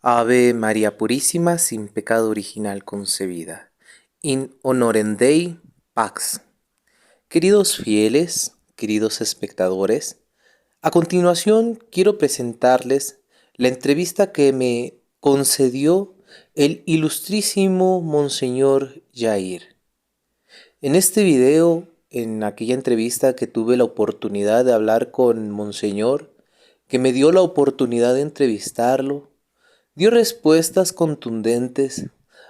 Ave María Purísima, sin pecado original concebida. In honorem Dei, Pax. Queridos fieles, queridos espectadores, a continuación quiero presentarles la entrevista que me concedió el ilustrísimo Monseñor Jair. En este video, en aquella entrevista que tuve la oportunidad de hablar con Monseñor, que me dio la oportunidad de entrevistarlo, dio respuestas contundentes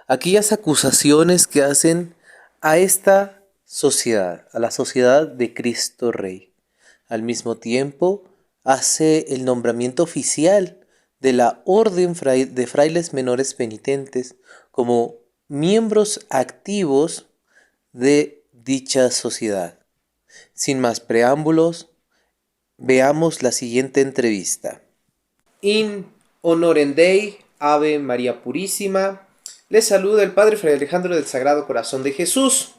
a aquellas acusaciones que hacen a esta sociedad, a la sociedad de Cristo Rey. Al mismo tiempo, hace el nombramiento oficial de la Orden de Frailes Menores Penitentes como miembros activos de dicha sociedad. Sin más preámbulos, veamos la siguiente entrevista. In honorem Dei, Ave María Purísima, les saluda el Padre Fray Alejandro del Sagrado Corazón de Jesús,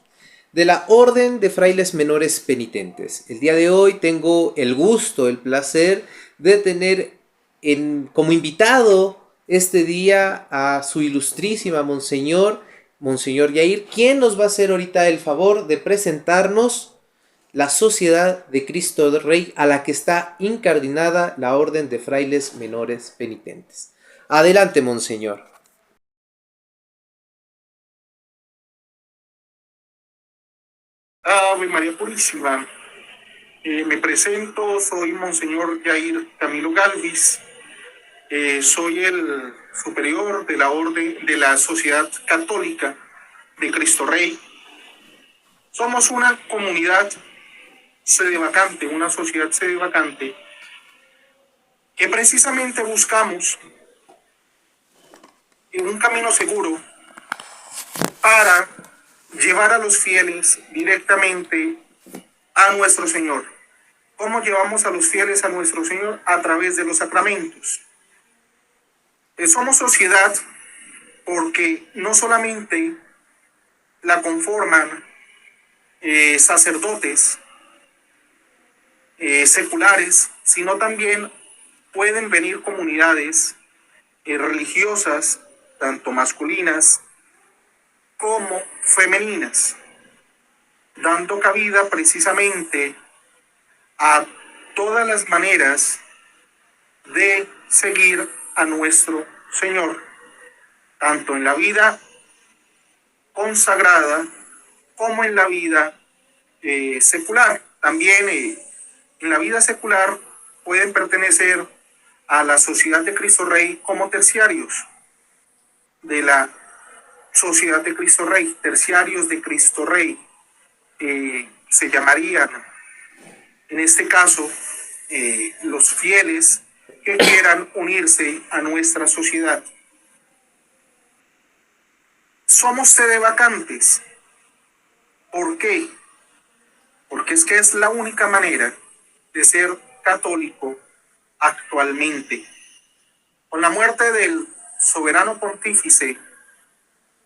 de la Orden de Frailes Menores Penitentes. El día de hoy tengo el gusto, el placer de tener como invitado este día a su ilustrísima Monseñor Jair, quien nos va a hacer ahorita el favor de presentarnos la Sociedad de Cristo Rey, a la que está incardinada la Orden de Frailes Menores Penitentes. Adelante, Monseñor. Ave María Purísima. Me presento, soy Monseñor Jair Camilo Galvis. Soy el superior de la Orden de la Sociedad Católica de Cristo Rey. Somos una comunidad sedevacante, una sociedad sedevacante, que precisamente buscamos un camino seguro para llevar a los fieles directamente a nuestro Señor. ¿Cómo llevamos a los fieles a nuestro Señor? A través de los sacramentos. Somos sociedad porque no solamente la conforman sacerdotes seculares, sino también pueden venir comunidades religiosas, tanto masculinas como femeninas, dando cabida precisamente a todas las maneras de seguir a nuestro Señor, tanto en la vida consagrada como en la vida secular. También en la vida secular pueden pertenecer a la Sociedad de Cristo Rey como terciarios de la Sociedad de Cristo Rey, terciarios de Cristo Rey. Se llamarían, en este caso, los fieles que quieran unirse a nuestra sociedad. Somos sedevacantes. ¿Por qué? Porque es que es la única manera de ser católico actualmente. Con la muerte del soberano pontífice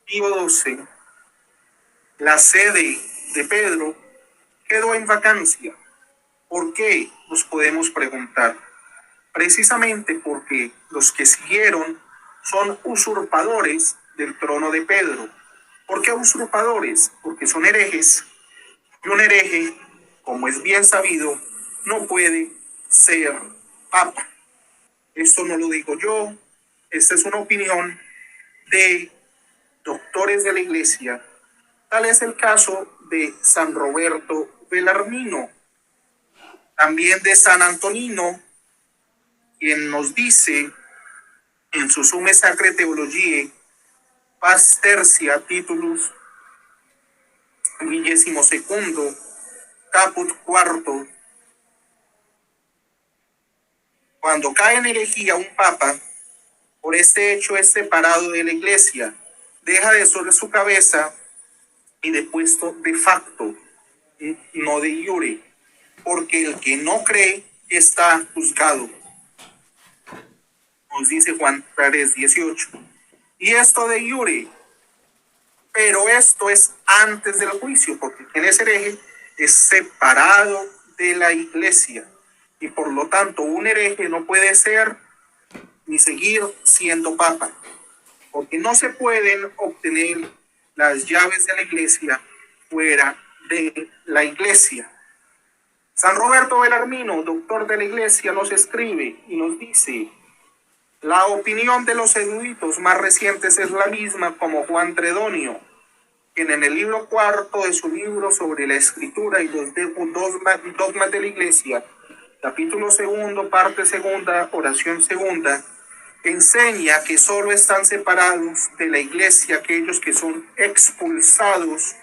Pío XII, la sede de Pedro quedó en vacancia. ¿Por qué? Nos podemos preguntar. Precisamente porque los que siguieron son usurpadores del trono de Pedro. ¿Por qué usurpadores? Porque son herejes. Y un hereje, como es bien sabido, no puede ser papa. Esto no lo digo yo, esta es una opinión de doctores de la Iglesia. Tal es el caso de San Roberto Belarmino, también de San Antonino, quien nos dice en su Summe Sacre Theologiae, Pars Tertia Titulus 22º, Caput IV, cuando cae en herejía un papa, por este hecho es separado de la Iglesia, deja de sobre su cabeza y de puesto de facto, no de iure, porque el que no cree está juzgado. Nos dice Juan 3:18. Y esto de iure, pero esto es antes del juicio, porque quien es hereje es separado de la Iglesia, y por lo tanto un hereje no puede ser ni seguir siendo papa, porque no se pueden obtener las llaves de la iglesia fuera de la iglesia. San Roberto Belarmino, doctor de la iglesia, nos escribe y nos dice: la opinión de los eruditos más recientes es la misma como Juan Tredonio, quien en el libro cuarto de su libro sobre la escritura y los dogmas de la iglesia, capítulo segundo, parte segunda, oración segunda, enseña que solo están separados de la iglesia aquellos que son expulsados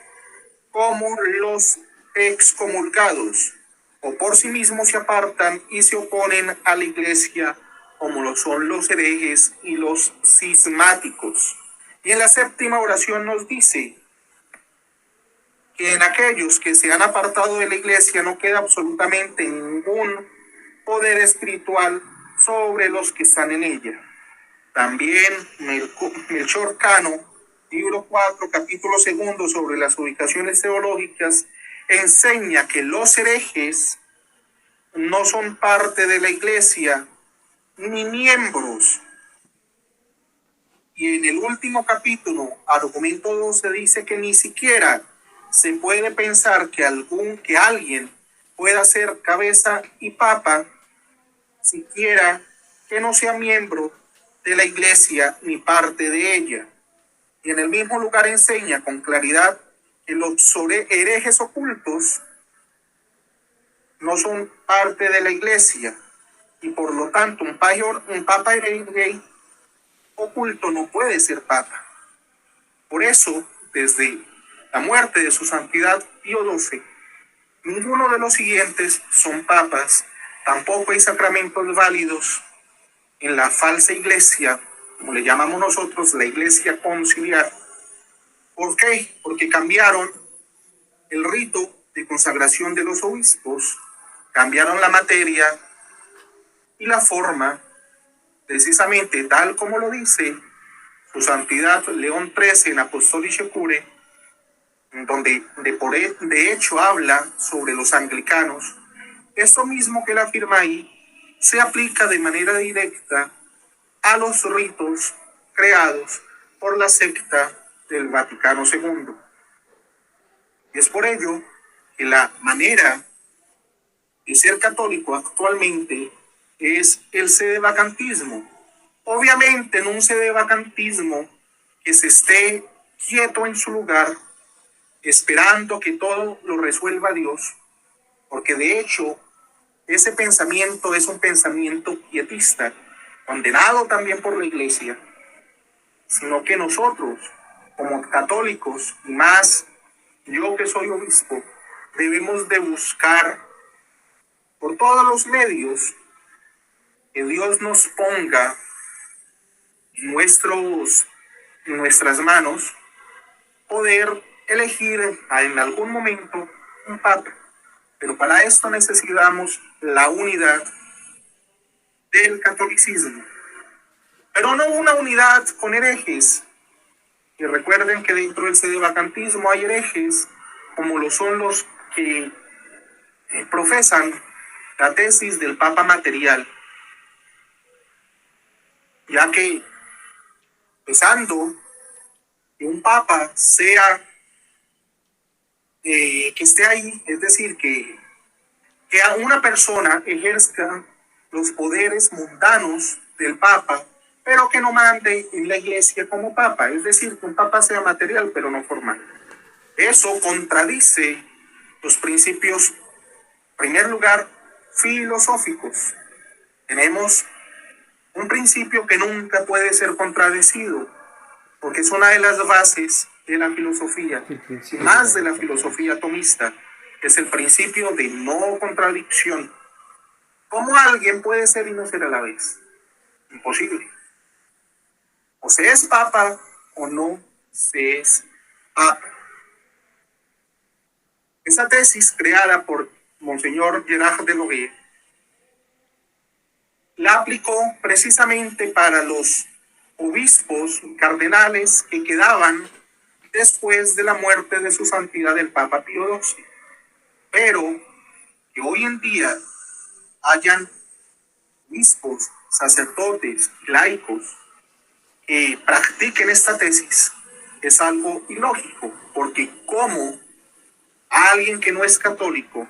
como los excomulgados, o por sí mismos se apartan y se oponen a la iglesia, como lo son los herejes y los cismáticos. Y en la séptima oración nos dice que en aquellos que se han apartado de la iglesia no queda absolutamente ningún poder espiritual sobre los que están en ella. También Melchor Cano, libro 4, capítulo segundo, sobre las ubicaciones teológicas, enseña que los herejes no son parte de la iglesia ni miembros. Y en el último capítulo, argumento 12, dice que ni siquiera se puede pensar que alguien pueda ser cabeza y papa, siquiera que no sea miembro de la iglesia ni parte de ella. Y en el mismo lugar enseña con claridad que los herejes ocultos no son parte de la iglesia, y por lo tanto un papa hereje oculto no puede ser papa. Por eso, desde la muerte de su santidad Pío XII, ninguno de los siguientes son papas, tampoco hay sacramentos válidos en la falsa iglesia, como le llamamos nosotros, la iglesia conciliar. ¿Por qué? Porque cambiaron el rito de consagración de los obispos, cambiaron la materia y la forma, precisamente tal como lo dice su santidad León XIII en Apostolische Cure, donde de hecho habla sobre los anglicanos. Esto mismo que él afirma ahí se aplica de manera directa a los ritos creados por la secta del Vaticano II. Y es por ello que la manera de ser católico actualmente es el sedevacantismo. Obviamente en un sedevacantismo que se esté quieto en su lugar, esperando que todo lo resuelva Dios, porque de hecho ese pensamiento es un pensamiento quietista, condenado también por la iglesia, sino que nosotros, como católicos, y más yo que soy obispo, debemos de buscar por todos los medios que Dios nos ponga en nuestras manos poder elegir en algún momento un papa. Pero para esto necesitamos la unidad del catolicismo. Pero no una unidad con herejes. Y recuerden que dentro del sedevacantismo hay herejes, como lo son los que profesan la tesis del papa material. Ya que pensando que un papa sea que esté ahí, es decir, que a una persona ejerza los poderes mundanos del papa, pero que no mande en la iglesia como papa, es decir, que un papa sea material pero no formal. Eso contradice los principios, en primer lugar, filosóficos. Tenemos un principio que nunca puede ser contradecido, porque es una de las bases de la filosofía, más de la filosofía tomista, que es el principio de no contradicción. ¿Cómo alguien puede ser y no ser a la vez? Imposible. O se es papa o no se es papa. Esa tesis creada por Monseñor Gerard de Laurier la aplicó precisamente para los obispos cardenales que quedaban después de la muerte de su santidad el Papa Pío XII. Pero que hoy en día hayan obispos sacerdotes, laicos, que practiquen esta tesis es algo ilógico, porque como alguien que no es católico,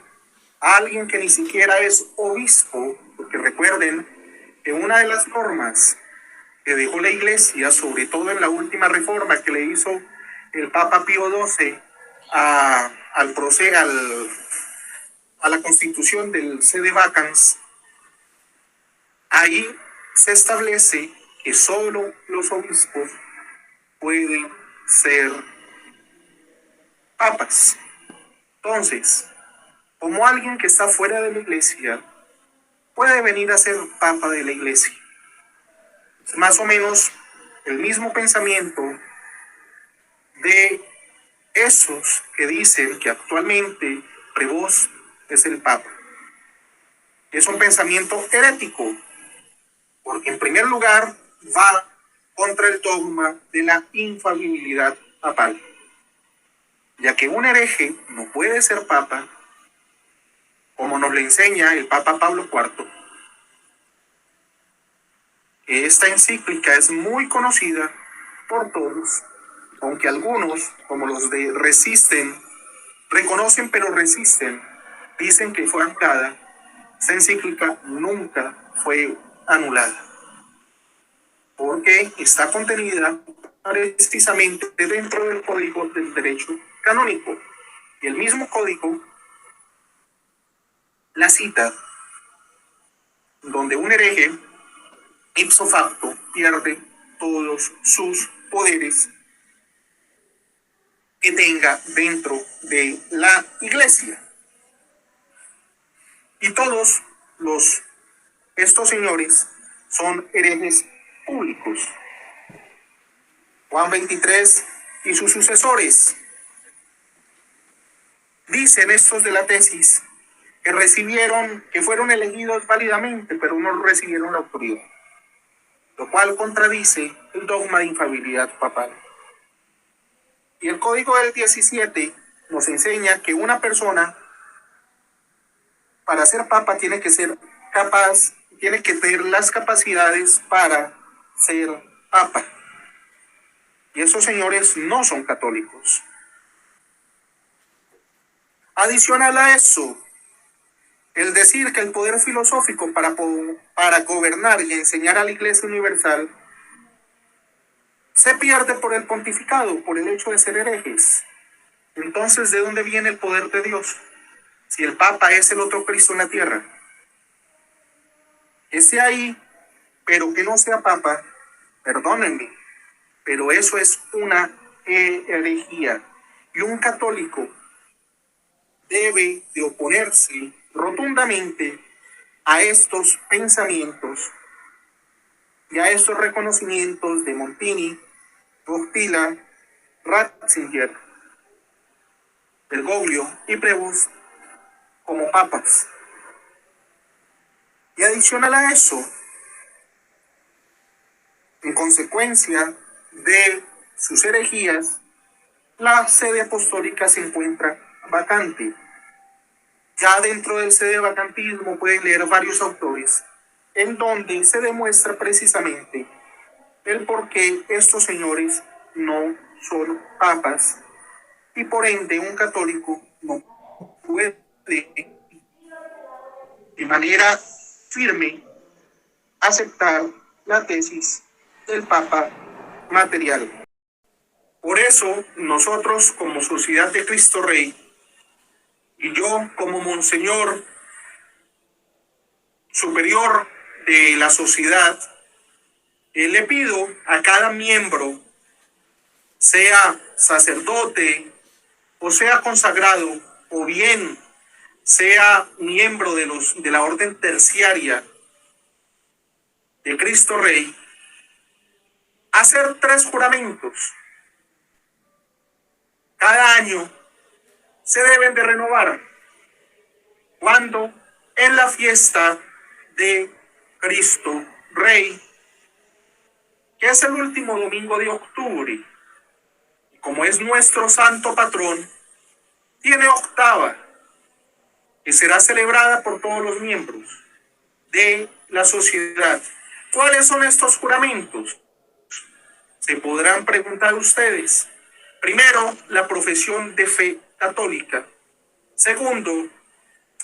alguien que ni siquiera es obispo, porque recuerden que una de las normas que dejó la Iglesia, sobre todo en la última reforma que le hizo el Papa Pío XII a la constitución del sede vacans, ahí se establece que solo los obispos pueden ser papas. Entonces, como alguien que está fuera de la Iglesia puede venir a ser papa de la Iglesia. Es más o menos el mismo pensamiento de esos que dicen que actualmente Prevost es el papa. Es un pensamiento herético, porque en primer lugar va contra el dogma de la infalibilidad papal, ya que un hereje no puede ser papa, como nos lo enseña el Papa Pablo IV. Esta encíclica es muy conocida por todos, aunque algunos, como los de Resisten, reconocen pero resisten, dicen que fue anulada. Esta encíclica nunca fue anulada, porque está contenida precisamente dentro del Código del Derecho Canónico. Y el mismo código la cita, donde un hereje ipso facto pierde todos sus poderes que tenga dentro de la Iglesia. Y todos estos señores son herejes públicos. Juan 23 y sus sucesores dicen estos de la tesis que fueron elegidos válidamente, pero no recibieron la autoridad, lo cual contradice el dogma de infalibilidad papal. Y el Código del 17 nos enseña que una persona para ser papa tiene que ser capaz, tiene que tener las capacidades para ser papa. Y esos señores no son católicos. Adicional a eso, el decir que el poder filosófico para gobernar y enseñar a la Iglesia Universal se pierde por el pontificado, por el hecho de ser herejes. Entonces, ¿de dónde viene el poder de Dios? Si el Papa es el otro Cristo en la tierra. Esté ahí, pero que no sea Papa, perdónenme, pero eso es una herejía. Y un católico debe de oponerse rotundamente a estos pensamientos y a estos reconocimientos de Montini, Wojtyla, Ratzinger, Bergoglio y Prevost como papas. Y adicional a eso, en consecuencia de sus herejías, la sede apostólica se encuentra vacante. Ya dentro del sede vacantismo pueden leer varios autores en donde se demuestra precisamente el por qué estos señores no son papas y por ende un católico no puede de manera firme aceptar la tesis del Papa material. Por eso nosotros como Sociedad de Cristo Rey y yo como Monseñor Superior de la sociedad, le pido a cada miembro, sea sacerdote o sea consagrado o bien sea miembro de la orden terciaria de Cristo Rey, hacer 3 juramentos. Cada año se deben de renovar. Cuando en la fiesta de Cristo Rey, que es el último domingo de octubre, y como es nuestro santo patrón, tiene octava, que será celebrada por todos los miembros de la sociedad. ¿Cuáles son estos juramentos? Se podrán preguntar ustedes. Primero, la profesión de fe católica. Segundo,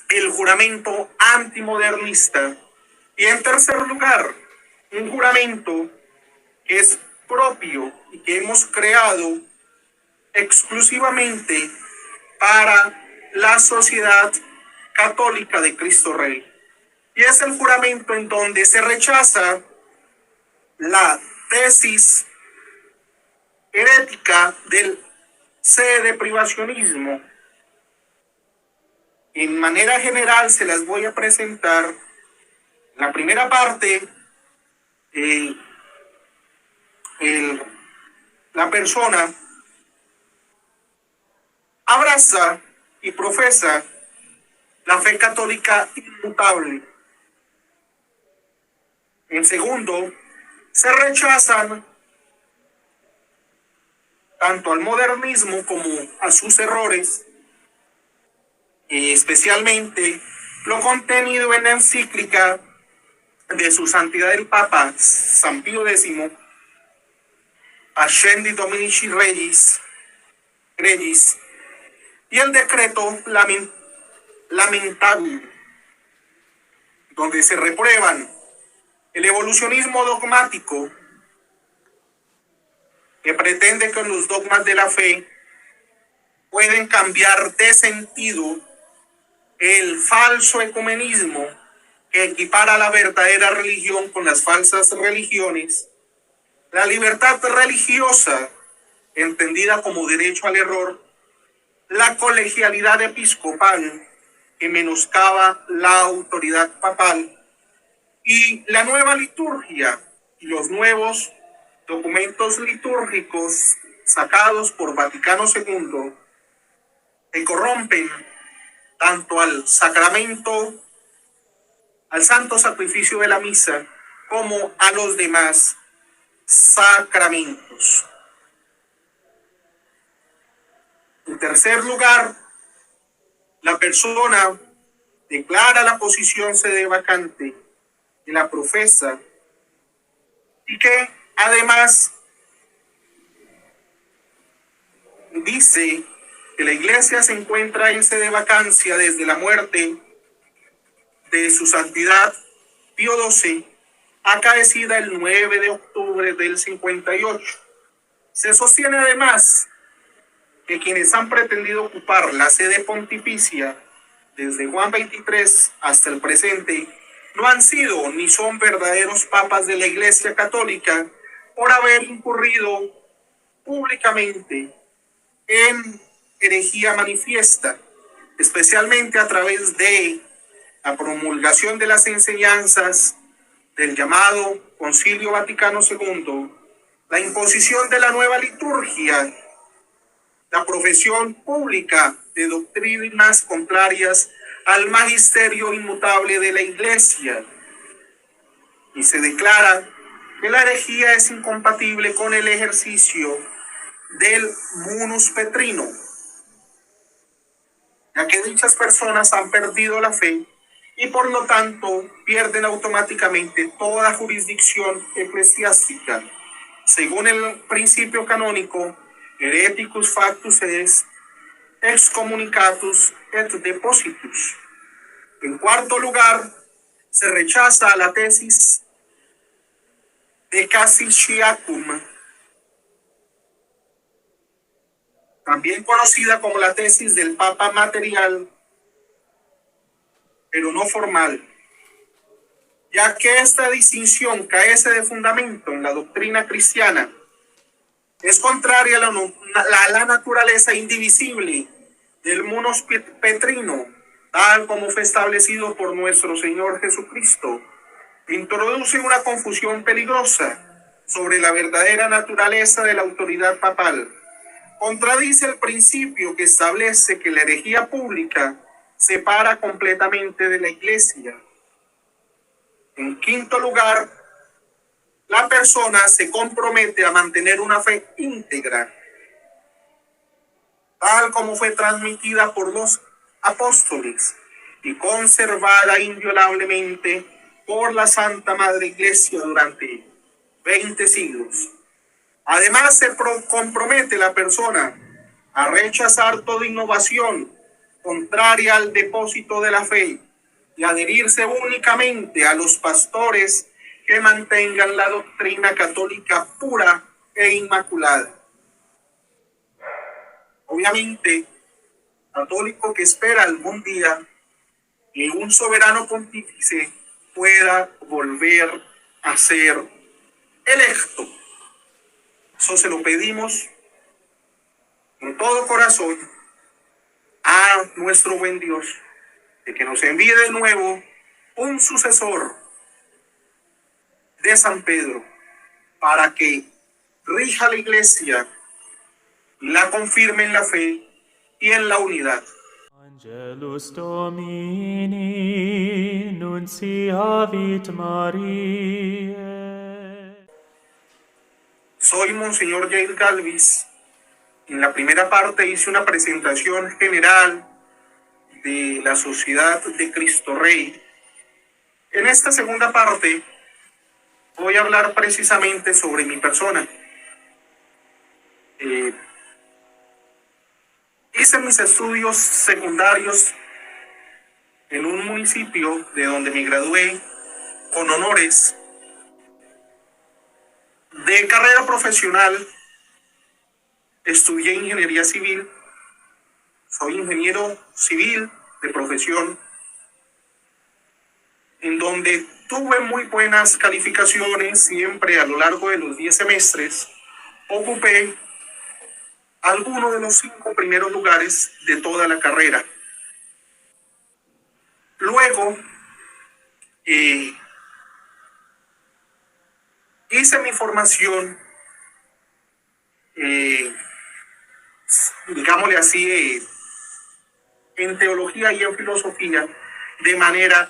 el juramento antimodernista. Y en tercer lugar, un juramento que es propio y que hemos creado exclusivamente para la sociedad católica de Cristo Rey. Y es el juramento en donde se rechaza la tesis herética del sede-privacionismo. En manera general se las voy a presentar. La primera parte, la persona abraza y profesa la fe católica inmutable. En segundo, se rechazan tanto al modernismo como a sus errores, especialmente lo contenido en la encíclica de su santidad el Papa San Pío X, Ascendi Dominici Regis, y el decreto lamentable, donde se reprueban el evolucionismo dogmático que pretende que los dogmas de la fe pueden cambiar de sentido, el falso ecumenismo que equipara la verdadera religión con las falsas religiones, la libertad religiosa entendida como derecho al error, la colegialidad episcopal que menoscaba la autoridad papal, y la nueva liturgia y los nuevos documentos litúrgicos sacados por Vaticano II que corrompen tanto al sacramento, al santo sacrificio de la misa, como a los demás sacramentos. En tercer lugar, la persona declara la posición sede vacante y la profesa, y que además dice que la iglesia se encuentra en sede vacancia desde la muerte de su santidad Pío XII, acaecida el 9 de octubre del 58. Se sostiene además que quienes han pretendido ocupar la sede pontificia desde Juan XXIII hasta el presente no han sido ni son verdaderos papas de la Iglesia Católica por haber incurrido públicamente en herejía manifiesta, especialmente a través de la promulgación de las enseñanzas del llamado Concilio Vaticano II, la imposición de la nueva liturgia, la profesión pública de doctrinas contrarias al magisterio inmutable de la Iglesia, y se declara que la herejía es incompatible con el ejercicio del munus petrino, ya que dichas personas han perdido la fe y por lo tanto pierden automáticamente toda jurisdicción eclesiástica. Según el principio canónico, hereticus factus est, excommunicatus et depositus. En cuarto lugar, se rechaza la tesis de Cassiciacum, también conocida como la tesis del Papa material, pero no formal, ya que esta distinción carece de fundamento en la doctrina cristiana. Es contraria a la naturaleza indivisible del munus petrino, tal como fue establecido por nuestro Señor Jesucristo. Introduce una confusión peligrosa sobre la verdadera naturaleza de la autoridad papal. Contradice el principio que establece que la herejía pública separa completamente de la Iglesia. En quinto lugar, la persona se compromete a mantener una fe íntegra, tal como fue transmitida por los apóstoles y conservada inviolablemente por la Santa Madre Iglesia durante 20 siglos. Además, se compromete la persona a rechazar toda innovación contraria al depósito de la fe y adherirse únicamente a los pastores que mantengan la doctrina católica pura e inmaculada. Obviamente, católico que espera algún día que un soberano pontífice pueda volver a ser electo. Eso se lo pedimos con todo corazón a nuestro buen Dios, de que nos envíe de nuevo un sucesor de San Pedro para que rija la iglesia, la confirme en la fe y en la unidad. Angelus Domini nunciavit Mariae. Soy Monseñor Jair Galvis. En la primera parte hice una presentación general de la Sociedad de Cristo Rey. En esta segunda parte voy a hablar precisamente sobre mi persona. Hice mis estudios secundarios en un municipio de donde me gradué con honores. De carrera profesional, estudié ingeniería civil. Soy ingeniero civil de profesión, en donde tuve muy buenas calificaciones. Siempre a lo largo de los 10 semestres ocupé alguno de los 5 primeros lugares de toda la carrera. Luego hice mi formación, digámosle así, en teología y en filosofía de manera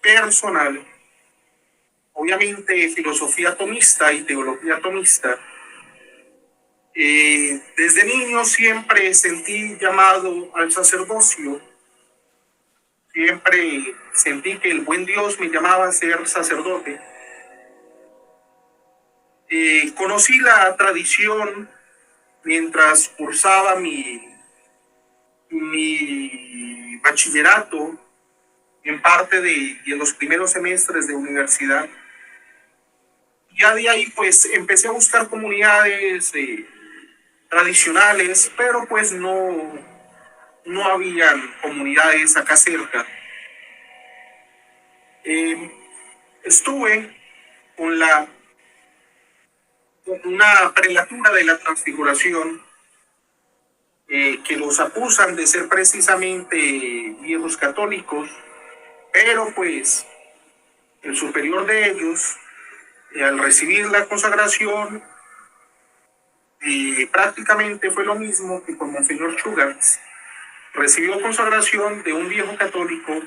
personal. Obviamente filosofía tomista y teología tomista. Desde niño siempre sentí llamado al sacerdocio. Siempre sentí que el buen Dios me llamaba a ser sacerdote. Conocí la tradición mientras cursaba mi bachillerato, en parte de los primeros semestres de universidad. Ya de ahí pues empecé a buscar comunidades tradicionales, pero pues no habían comunidades acá cerca. Estuve con una prelatura de la Transfiguración, que los acusan de ser precisamente viejos católicos, pero pues el superior de ellos, al recibir la consagración, prácticamente fue lo mismo que con Monseñor Schugart. Recibió consagración de un viejo católico,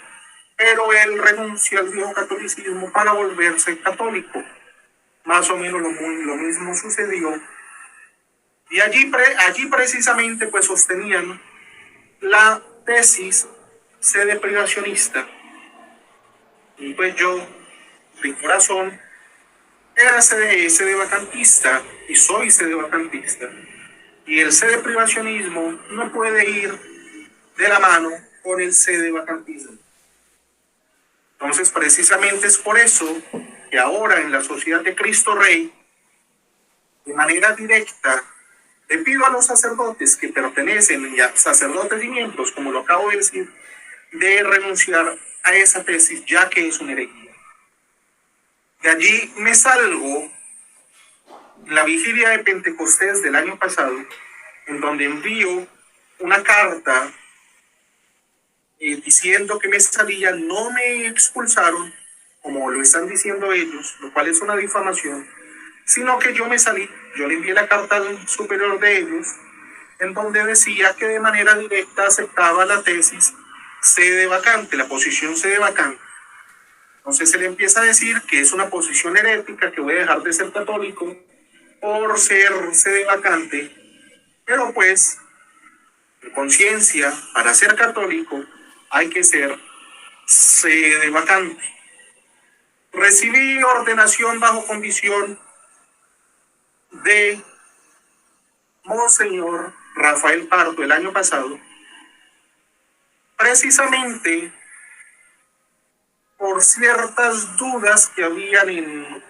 pero él renuncia al viejo catolicismo para volverse católico. Más o menos lo mismo sucedió. Y allí precisamente pues sostenían la tesis sede privacionista. Y pues yo, de corazón, era sede vacantista y soy sede vacantista. Y el sede privacionismo no puede ir de la mano con el sede vacantismo. Entonces precisamente es por eso que ahora en la Sociedad de Cristo Rey, de manera directa, le pido a los sacerdotes que pertenecen, ya sacerdotes y miembros, como lo acabo de decir, de renunciar a esa tesis, ya que es una herejía. De allí me salgo en la vigilia de Pentecostés del año pasado, en donde envío una carta diciendo que me salía. No me expulsaron, como lo están diciendo ellos, lo cual es una difamación, sino que yo me salí. Yo le envié la carta al superior de ellos, en donde decía que de manera directa aceptaba la tesis sede vacante, la posición sede vacante. Entonces se le empieza a decir que es una posición herética, que voy a dejar de ser católico por ser sede vacante, pero pues, en conciencia, para ser católico hay que ser sede vacante. recibí ordenación bajo condición de Monseñor Rafael Pardo el año pasado, precisamente por ciertas dudas que habían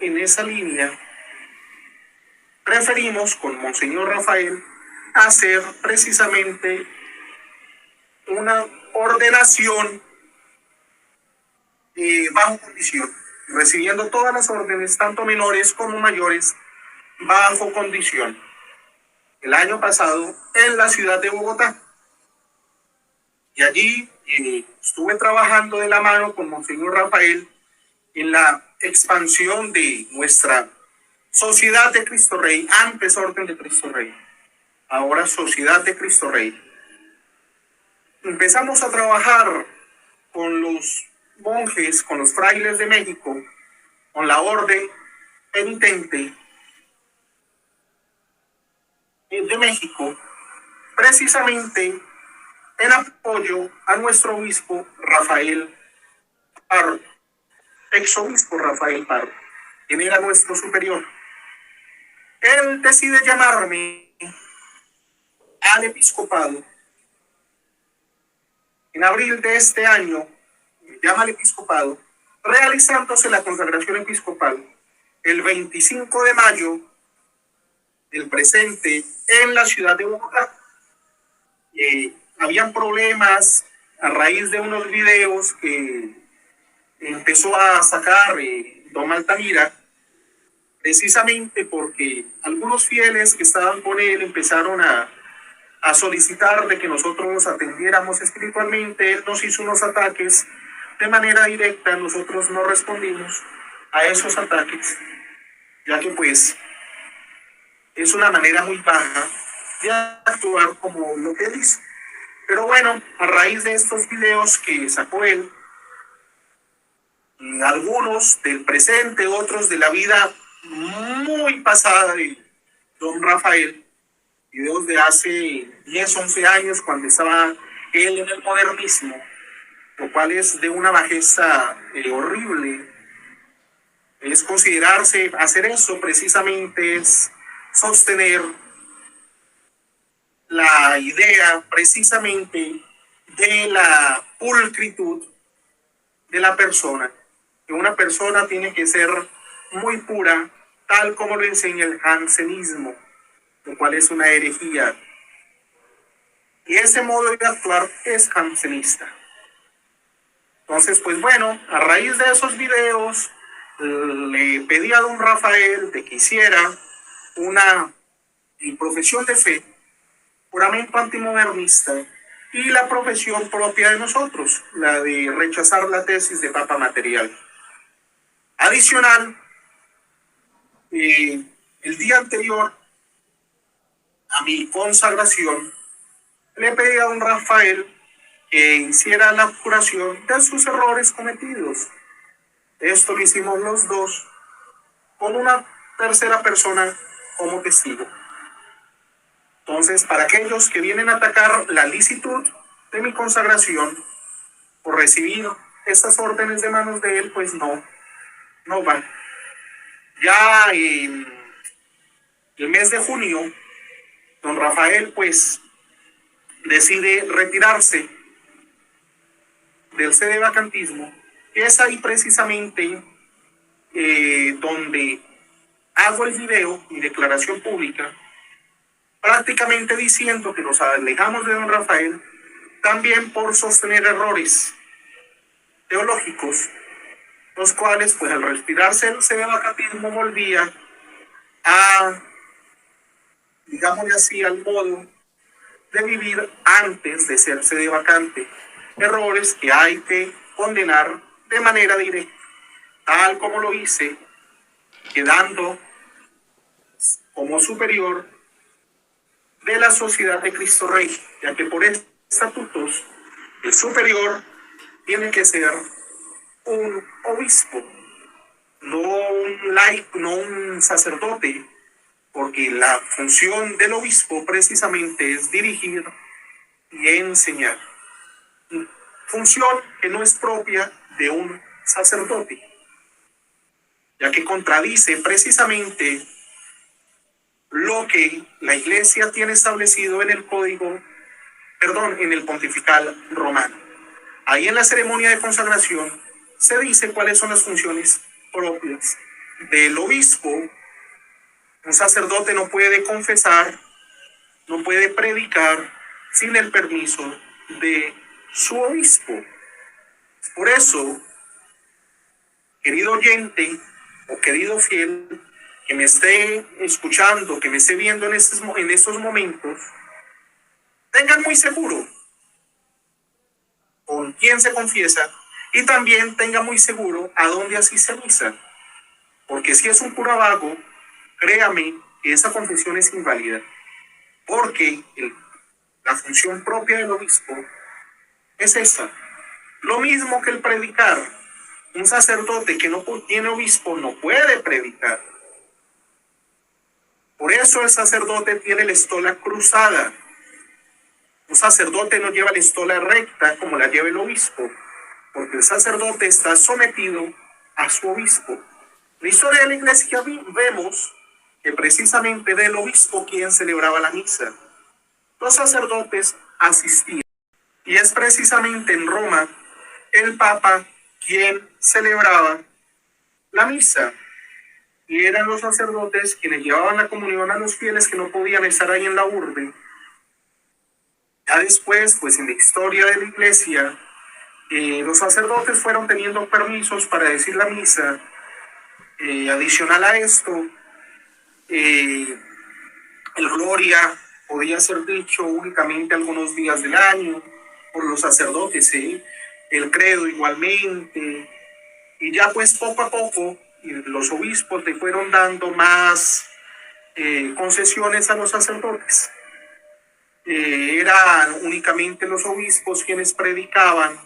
en esa línea. Preferimos con Monseñor Rafael hacer precisamente una ordenación bajo condición, recibiendo todas las órdenes, tanto menores como mayores, bajo condición. El año pasado en la ciudad de Bogotá. Y allí estuve trabajando de la mano con Monseñor Rafael en la expansión de nuestra Sociedad de Cristo Rey, antes Orden de Cristo Rey, ahora Sociedad de Cristo Rey. Empezamos a trabajar con los monjes, con los frailes de México, con la Orden Penitente de México, precisamente en apoyo a nuestro obispo Rafael Pardo, exobispo Rafael Pardo, quien era nuestro superior. Él decide llamarme al episcopado. En abril de este año, me llama al episcopado, realizándose la consagración episcopal el 25 de mayo del presente en la ciudad de Bogotá. Habían problemas a raíz de unos videos que empezó a sacar don Altamira, precisamente porque algunos fieles que estaban con él empezaron a solicitar de que nosotros nos atendiéramos espiritualmente. Él nos hizo unos ataques de manera directa, nosotros no respondimos a esos ataques, ya que pues es una manera muy baja de actuar como lo que él hizo. Pero bueno, a raíz de estos videos que sacó él, algunos del presente, otros de la vida muy pasada de don Rafael, videos de hace 10, 11 años, cuando estaba él en el modernismo, lo cual es de una bajeza horrible. Es considerarse, hacer eso precisamente es sostener la idea precisamente de la pulcritud de la persona, que una persona tiene que ser muy pura, tal como lo enseña el jansenismo, lo cual es una herejía. Y ese modo de actuar es jansenista. Entonces, pues bueno, a raíz de esos videos, le pedí a don Rafael de que hiciera una profesión de fe, juramento antimodernista, y la profesión propia de nosotros, la de rechazar la tesis de Papa Material. Adicional, el día anterior a mi consagración, le pedí a don Rafael que hiciera la curación de sus errores cometidos. Esto lo hicimos los dos, con una tercera persona como testigo. Entonces, para aquellos que vienen a atacar la licitud de mi consagración por recibir estas órdenes de manos de él, pues no van. Ya en el mes de junio, don Rafael pues decide retirarse del sedevacantismo, que es ahí precisamente donde hago el video, mi declaración pública, prácticamente diciendo que nos alejamos de don Rafael también por sostener errores teológicos, los cuales pues al retirarse el sedevacantismo volvía a, digámosle así, al modo de vivir antes de ser sedevacante. Errores que hay que condenar de manera directa, tal como lo hice, quedando como superior de la Sociedad de Cristo Rey, ya que por estatutos el superior tiene que ser un obispo, no un laico, no un sacerdote, porque la función del obispo precisamente es dirigir y enseñar. Función que no es propia de un sacerdote. ya que contradice precisamente lo que la Iglesia tiene establecido en el en el pontifical romano. Ahí en la ceremonia de consagración se dice cuáles son las funciones propias del obispo. Un sacerdote no puede confesar, no puede predicar sin el permiso de su obispo. Por eso, querido oyente o querido fiel que me esté escuchando, que me esté viendo en estos momentos, tengan muy seguro con quién se confiesa y también tenga muy seguro a dónde asiste a misa. Porque si es un cura vago, créame que esa confesión es inválida. Porque la función propia del obispo es esta. Lo mismo que el predicar. Un sacerdote que no tiene obispo no puede predicar. Por eso el sacerdote tiene la estola cruzada. Un sacerdote no lleva la estola recta como la lleva el obispo, porque el sacerdote está sometido a su obispo. En la historia de la Iglesia vemos que precisamente del obispo quien celebraba la misa. Los sacerdotes asistían. Y es precisamente en Roma el Papa quien celebraba la misa. Y eran los sacerdotes quienes llevaban la comunión a los fieles que no podían estar ahí en la urbe. Ya después, pues en la historia de la Iglesia, los sacerdotes fueron teniendo permisos para decir la misa. Adicional a esto, el Gloria podía ser dicho únicamente algunos días del año por los sacerdotes, el credo igualmente, y ya pues poco a poco los obispos le fueron dando más concesiones a los sacerdotes. Eran únicamente los obispos quienes predicaban.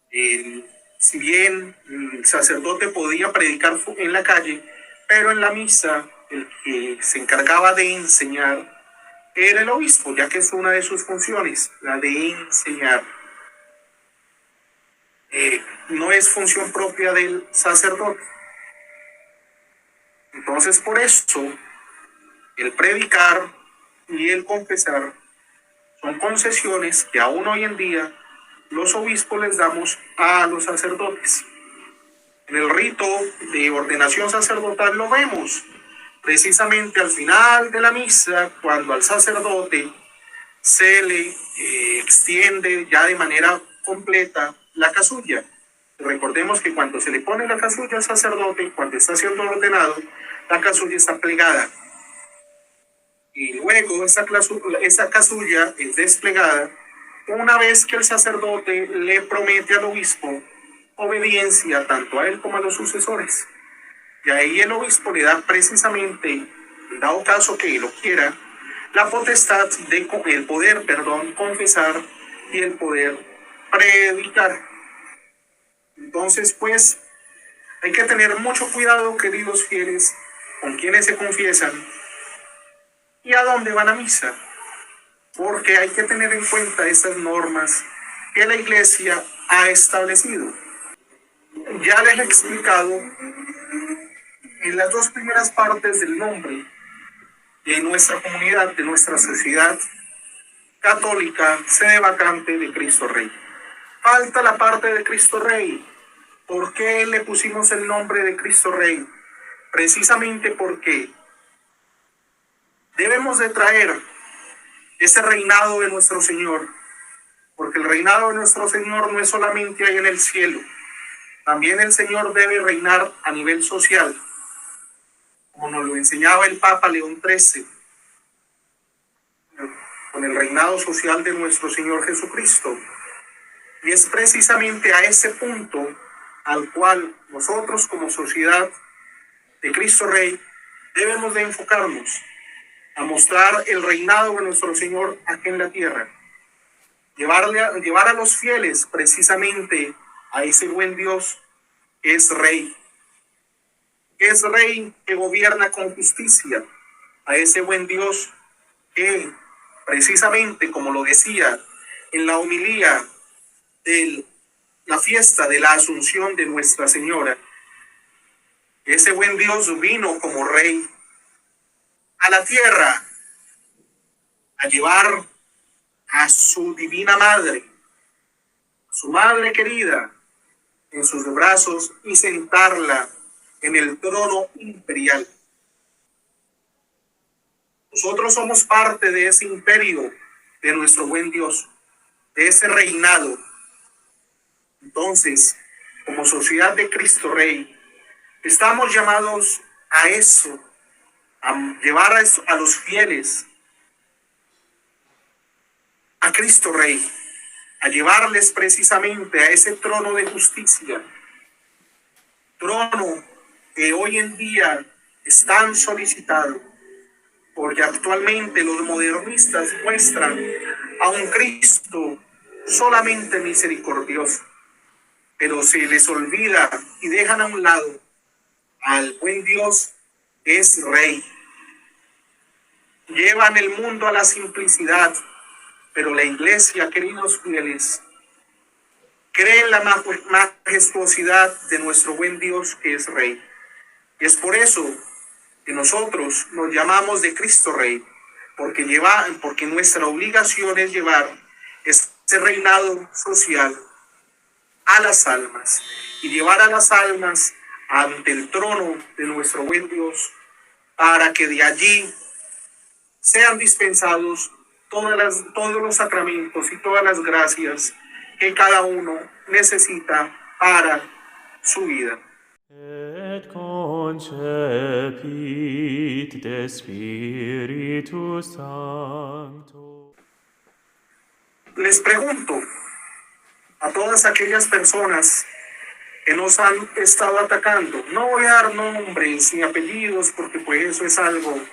Si bien el sacerdote podía predicar en la calle, pero en la misa el que se encargaba de enseñar era el obispo, ya que es una de sus funciones, la de enseñar. No es función propia del sacerdote. Entonces, por eso, el predicar y el confesar son concesiones que aún hoy en día los obispos les damos a los sacerdotes. En el rito de ordenación sacerdotal lo vemos precisamente al final de la misa, cuando al sacerdote se le extiende ya de manera completa la casulla. Recordemos que cuando se le pone la casulla al sacerdote, cuando está siendo ordenado, la casulla está plegada. Y luego esa casulla es desplegada una vez que el sacerdote le promete al obispo obediencia tanto a él como a los sucesores. Y ahí el obispo le da precisamente, en dado caso que lo quiera, la potestad el poder confesar y el poder predicar. Entonces, pues, hay que tener mucho cuidado, queridos fieles, con quienes se confiesan y a dónde van a misa, porque hay que tener en cuenta estas normas que la Iglesia ha establecido. Ya les he explicado en las dos primeras partes del nombre de nuestra comunidad, de nuestra sociedad católica, sede vacante de Cristo Rey. Falta la parte de Cristo Rey. ¿Por qué le pusimos el nombre de Cristo Rey? Precisamente porque debemos de traer ese reinado de nuestro Señor, porque el reinado de nuestro Señor no es solamente ahí en el cielo, también el Señor debe reinar a nivel social, como nos lo enseñaba el Papa León XIII, con el reinado social de nuestro Señor Jesucristo. Y es precisamente a ese punto al cual nosotros como sociedad de Cristo Rey debemos de enfocarnos, a mostrar el reinado de nuestro Señor aquí en la tierra. Llevar a los fieles precisamente a ese buen Dios que es Rey. Que es Rey que gobierna con justicia. A ese buen Dios que precisamente, como lo decía en la homilía de la fiesta de la Asunción de Nuestra Señora, Ese buen Dios vino como rey a la tierra a llevar a su divina madre, su madre querida, en sus brazos y sentarla en el trono imperial. Nosotros somos parte de ese imperio de nuestro buen Dios, de ese reinado. Entonces, como sociedad de Cristo Rey, estamos llamados a eso, a llevar a los fieles a Cristo Rey, a llevarles precisamente a ese trono de justicia, trono que hoy en día es tan solicitado, porque actualmente los modernistas muestran a un Cristo solamente misericordioso, pero se les olvida y dejan a un lado al buen Dios que es Rey. Llevan el mundo a la simplicidad, pero la iglesia, queridos fieles, cree en la majestuosidad de nuestro buen Dios que es Rey. Y es por eso que nosotros nos llamamos de Cristo Rey, porque nuestra obligación es llevar ese reinado social a las almas y llevar a las almas ante el trono de nuestro buen Dios, para que de allí sean dispensados todos los sacramentos y todas las gracias que cada uno necesita para su vida. Et concepit de Spiritus Sancto. Les pregunto a todas aquellas personas que nos han estado atacando, no voy a dar nombres ni apellidos porque pues eso es algo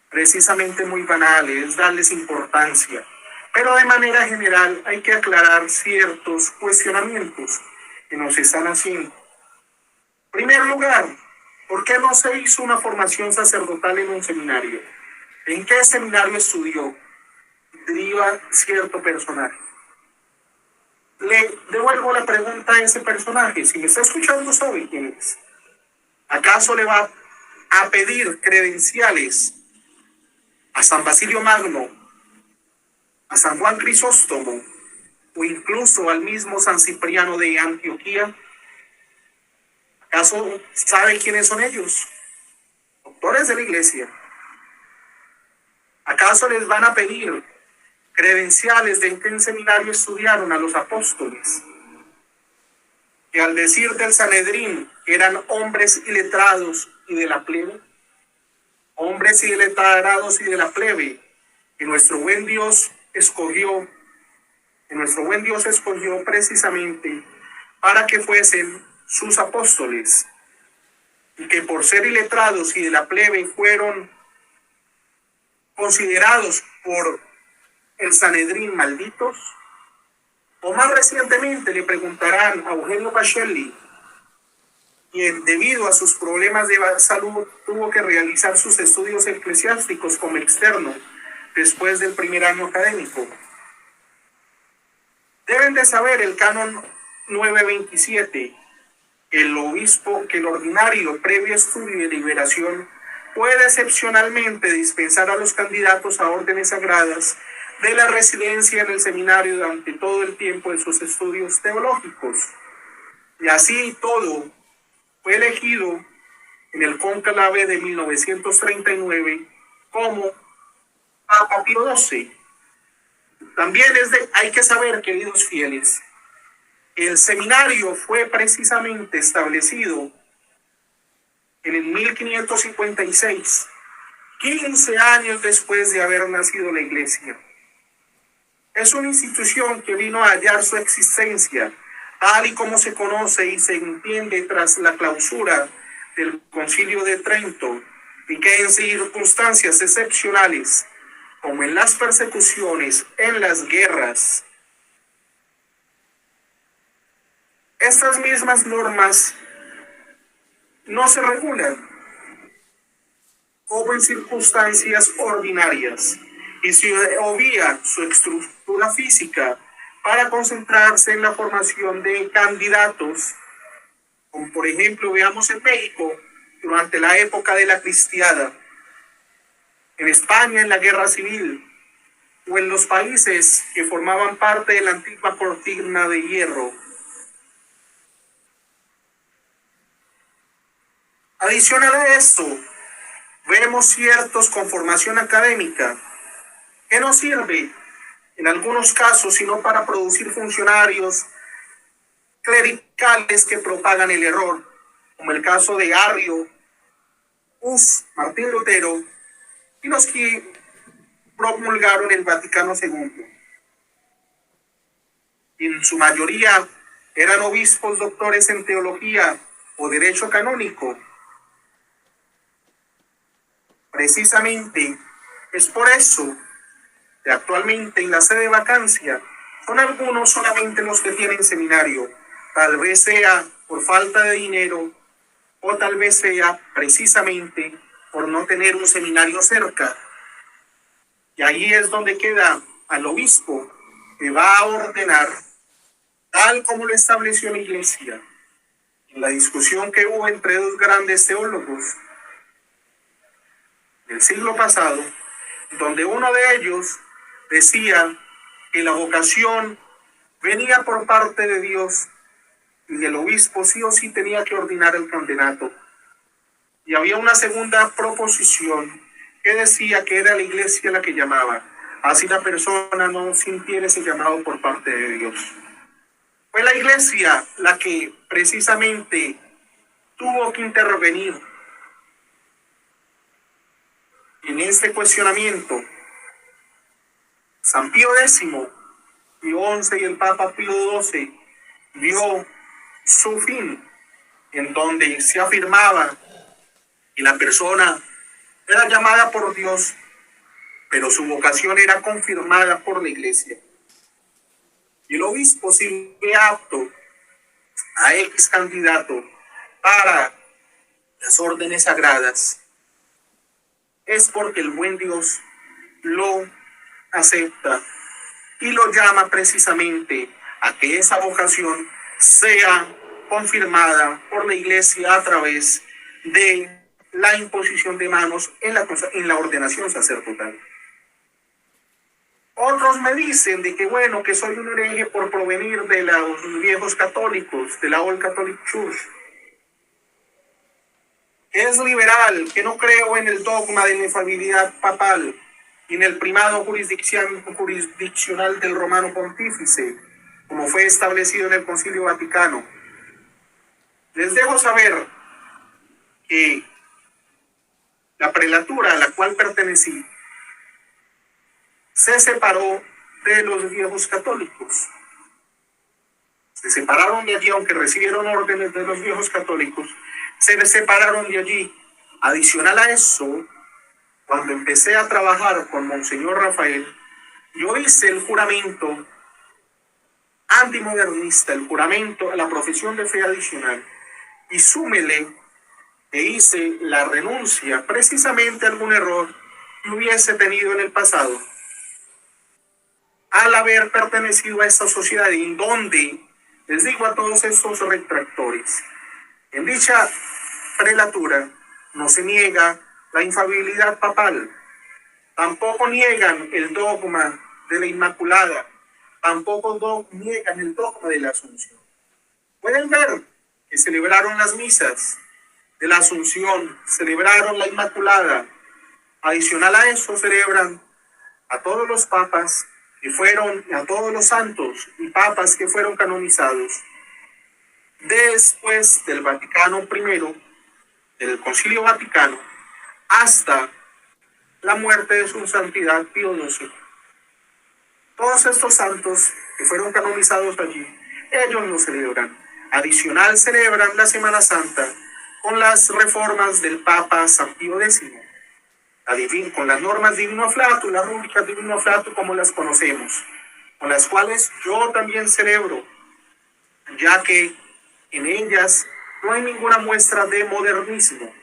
precisamente muy banal, es darles importancia, pero de manera general hay que aclarar ciertos cuestionamientos que nos están haciendo. En primer lugar, ¿por qué no se hizo una formación sacerdotal en un seminario? ¿En qué seminario estudió? Diría cierto personaje. Le devuelvo la pregunta a ese personaje. Si me está escuchando, sabe quién es. ¿Acaso le va a pedir credenciales a San Basilio Magno, a San Juan Crisóstomo o incluso al mismo San Cipriano de Antioquía? ¿Acaso sabe quiénes son ellos? Doctores de la iglesia. ¿Acaso les van a pedir credenciales de en qué seminario estudiaron a los apóstoles? Que al decir del Sanedrín eran hombres iletrados y de la plebe. Hombres iletrados y de la plebe, que nuestro buen Dios escogió precisamente para que fuesen sus apóstoles, y que por ser iletrados y de la plebe fueron considerados por el Sanedrín malditos. O más recientemente le preguntarán a Eugenio Pacelli, quien debido a sus problemas de salud tuvo que realizar sus estudios eclesiásticos como externo después del primer año académico. Deben de saber el canon 927, que el ordinario previo estudio y deliberación puede excepcionalmente dispensar a los candidatos a órdenes sagradas de la residencia en el seminario durante todo el tiempo de sus estudios teológicos. Y así todo fue elegido en el cónclave de 1939 como Papa Pío XII. También hay que saber, queridos fieles, que el seminario fue precisamente establecido en el 1556, 15 años después de haber nacido la iglesia. Es una institución que vino a hallar su existencia, tal y como se conoce y se entiende tras la clausura del Concilio de Trento, y que en circunstancias excepcionales, como en las persecuciones, en las guerras, estas mismas normas no se regulan como en circunstancias ordinarias, y se obvia su estructura física para concentrarse en la formación de candidatos como por ejemplo veamos en México durante la época de la cristiada, en España en la guerra civil, o en los países que formaban parte de la antigua cortina de hierro. Adicional a esto, vemos ciertos con formación académica que no sirve en algunos casos sino para producir funcionarios clericales que propagan el error, como el caso de Arrio, Hus, Martín Lutero y los que promulgaron el Vaticano II. En su mayoría eran obispos doctores en teología o derecho canónico. Precisamente es por eso que actualmente en la sede de vacancia son algunos solamente los que tienen seminario. Tal vez sea por falta de dinero o tal vez sea precisamente por no tener un seminario cerca. Y ahí es donde queda al obispo que va a ordenar tal como lo estableció la Iglesia en la discusión que hubo entre dos grandes teólogos del siglo pasado, donde uno de ellos decía que la vocación venía por parte de Dios y el obispo sí o sí tenía que ordenar el candidato. Y había una segunda proposición que decía que era la Iglesia la que llamaba, así la persona no sintiera ese llamado por parte de Dios. Fue la Iglesia la que precisamente tuvo que intervenir en este cuestionamiento. San Pío X, Pío XI y el Papa Pío XII vio su fin, en donde se afirmaba que la persona era llamada por Dios, pero su vocación era confirmada por la Iglesia. Y el obispo, si ve apto a X candidato para las órdenes sagradas, es porque el buen Dios lo acepta y lo llama precisamente a que esa vocación sea confirmada por la Iglesia a través de la imposición de manos en la ordenación sacerdotal. Otros me dicen de que bueno, que soy un hereje por provenir de los viejos católicos, de la Old Catholic Church, que es liberal, que no creo en el dogma de la infalibilidad papal y en el primado jurisdiccional del romano pontífice, como fue establecido en el Concilio Vaticano. Les dejo saber que la prelatura a la cual pertenecí se separó de los viejos católicos. Se separaron de allí, aunque recibieron órdenes de los viejos católicos, se separaron de allí. Adicional a eso, cuando empecé a trabajar con Monseñor Rafael, yo hice el juramento antimodernista, el juramento a la profesión de fe adicional, y súmele que hice la renuncia precisamente a algún error que hubiese tenido en el pasado al haber pertenecido a esta sociedad, en donde les digo a todos estos retractores, en dicha prelatura no se niega la infalibilidad papal, tampoco niegan el dogma de la Inmaculada, tampoco niegan el dogma de la Asunción. Pueden ver que celebraron las misas de la Asunción, celebraron la Inmaculada. Adicional a eso, celebran a todos los papas que fueron, a todos los santos y papas que fueron canonizados después del Vaticano I, del Concilio Vaticano, hasta la muerte de su santidad Pío XII. Todos estos santos que fueron canonizados allí, ellos lo celebran. Adicional, celebran la Semana Santa con las reformas del Papa San Pío X, con las normas Divino Afflatus, las rúbricas Divino Afflatus como las conocemos, con las cuales yo también celebro, ya que en ellas no hay ninguna muestra de modernismo.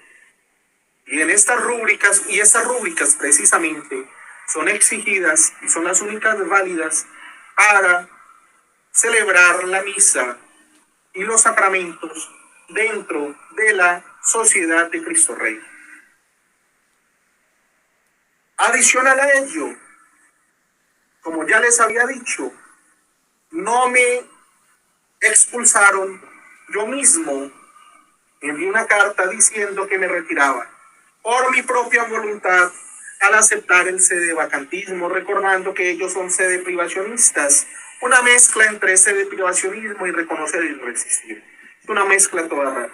Y en estas rúbricas precisamente son exigidas y son las únicas válidas para celebrar la misa y los sacramentos dentro de la sociedad de Cristo Rey. Adicional a ello, como ya les había dicho, no me expulsaron, yo mismo envié una carta diciendo que me retiraba por mi propia voluntad al aceptar el sedevacantismo, recordando que ellos son sedeprivacionistas, una mezcla entre sedeprivacionismo y reconocer y resistir. Es una mezcla toda rara.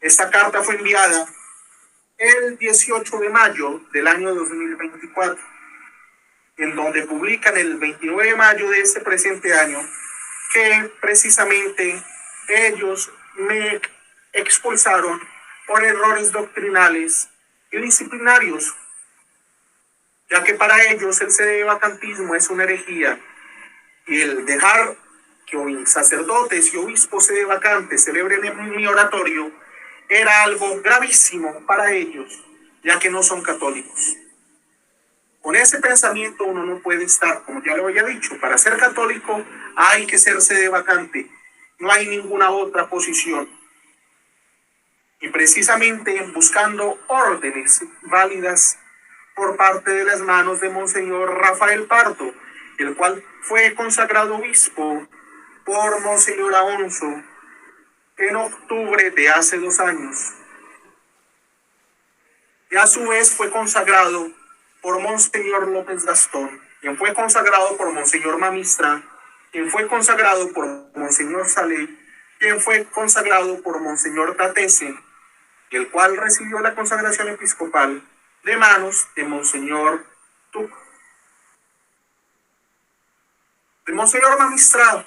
Esta carta fue enviada el 18 de mayo del año 2024, en donde publican el 29 de mayo de este presente año que precisamente ellos me expulsaron por errores doctrinales y disciplinarios, ya que para ellos el sedevacantismo es una herejía y el dejar que sacerdotes y obispos sedevacantes celebren en mi oratorio era algo gravísimo para ellos, ya que no son católicos. Con ese pensamiento uno no puede estar, como ya lo había dicho, para ser católico hay que ser sedevacante, no hay ninguna otra posición. Y precisamente buscando órdenes válidas por parte de las manos de Monseñor Rafael Pardo, el cual fue consagrado obispo por Monseñor Alonso en octubre de hace 2 años. Y a su vez fue consagrado por Monseñor López Gastón, quien fue consagrado por Monseñor Mamistra, quien fue consagrado por Monseñor Salé, quien fue consagrado por Monseñor Tatese, el cual recibió la consagración episcopal de manos de Monseñor Tuc. De Monseñor Mamistra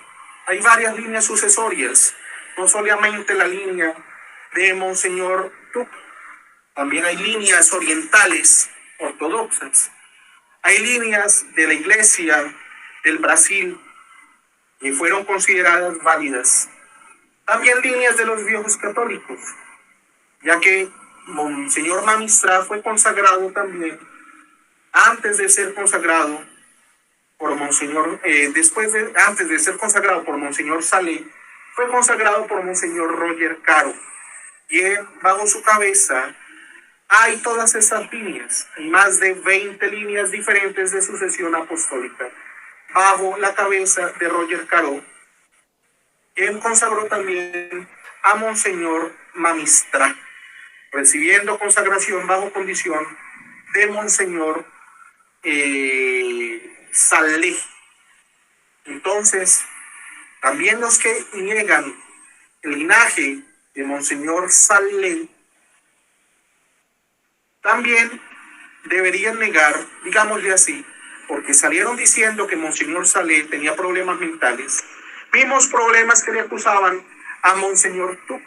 hay varias líneas sucesorias, no solamente la línea de Monseñor Tuc, también hay líneas orientales ortodoxas, hay líneas de la Iglesia del Brasil que fueron consideradas válidas, también líneas de los viejos católicos, ya que Monseñor Mamistra fue consagrado también antes de ser consagrado por Monseñor, antes de ser consagrado por Monseñor Salé, fue consagrado por Monseñor Roger Caro, y bajo su cabeza hay todas esas líneas, hay más de 20 líneas diferentes de sucesión apostólica, bajo la cabeza de Roger Caro, quien consagró también a Monseñor Mamistra, recibiendo consagración bajo condición de Monseñor Salé. Entonces, también los que niegan el linaje de Monseñor Salé también deberían negar, digámosle así, porque salieron diciendo que Monseñor Salé tenía problemas mentales, mismos problemas que le acusaban a Monseñor Tuc,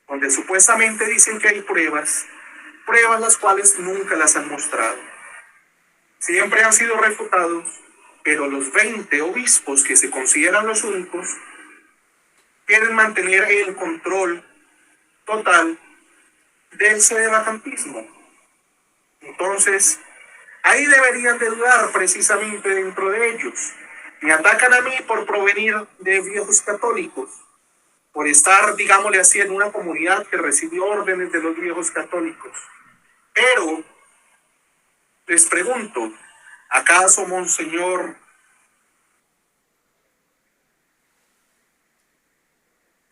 donde supuestamente dicen que hay pruebas las cuales nunca las han mostrado. Siempre han sido refutados, pero los 20 obispos que se consideran los únicos quieren mantener el control total del sedevacantismo. Entonces, ahí deberían de dudar precisamente dentro de ellos. Me atacan a mí por provenir de viejos católicos, por estar, digámosle así, en una comunidad que recibió órdenes de los viejos católicos. Pero les pregunto, ¿acaso Monseñor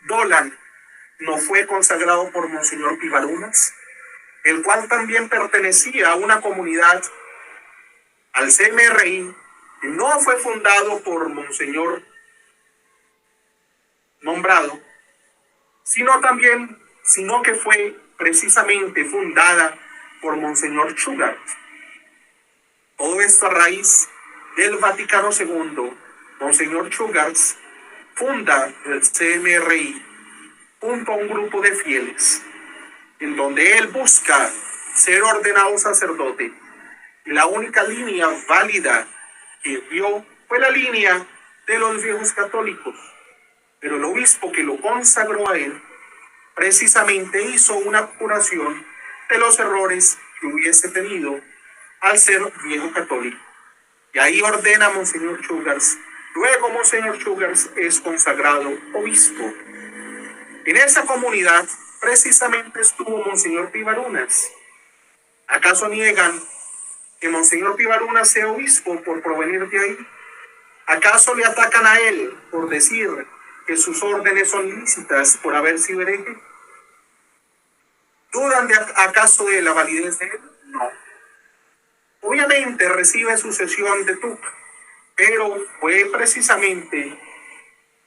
Dolan no fue consagrado por Monseñor Pivarunas, el cual también pertenecía a una comunidad, al CMRI, que no fue fundado por Monseñor nombrado, sino que fue precisamente fundada por Monseñor Sugar? Todo esto a raíz del Vaticano II. Monseñor Sugars funda el CMRI junto a un grupo de fieles, en donde él busca ser ordenado sacerdote. Y la única línea válida que vio fue la línea de los viejos católicos. Pero el obispo que lo consagró a él precisamente hizo una curación de los errores que hubiese tenido al ser viejo católico. Y ahí ordena a Monseñor Sugars. Luego Monseñor Sugars es consagrado obispo. En esa comunidad precisamente estuvo Monseñor Pivarunas. ¿Acaso niegan que Monseñor Pivarunas sea obispo por provenir de ahí? ¿Acaso le atacan a él por decir que sus órdenes son ilícitas por haber sido hereje? ¿Dudan acaso de la validez de él? No. Obviamente recibe sucesión de Tuc, pero fue precisamente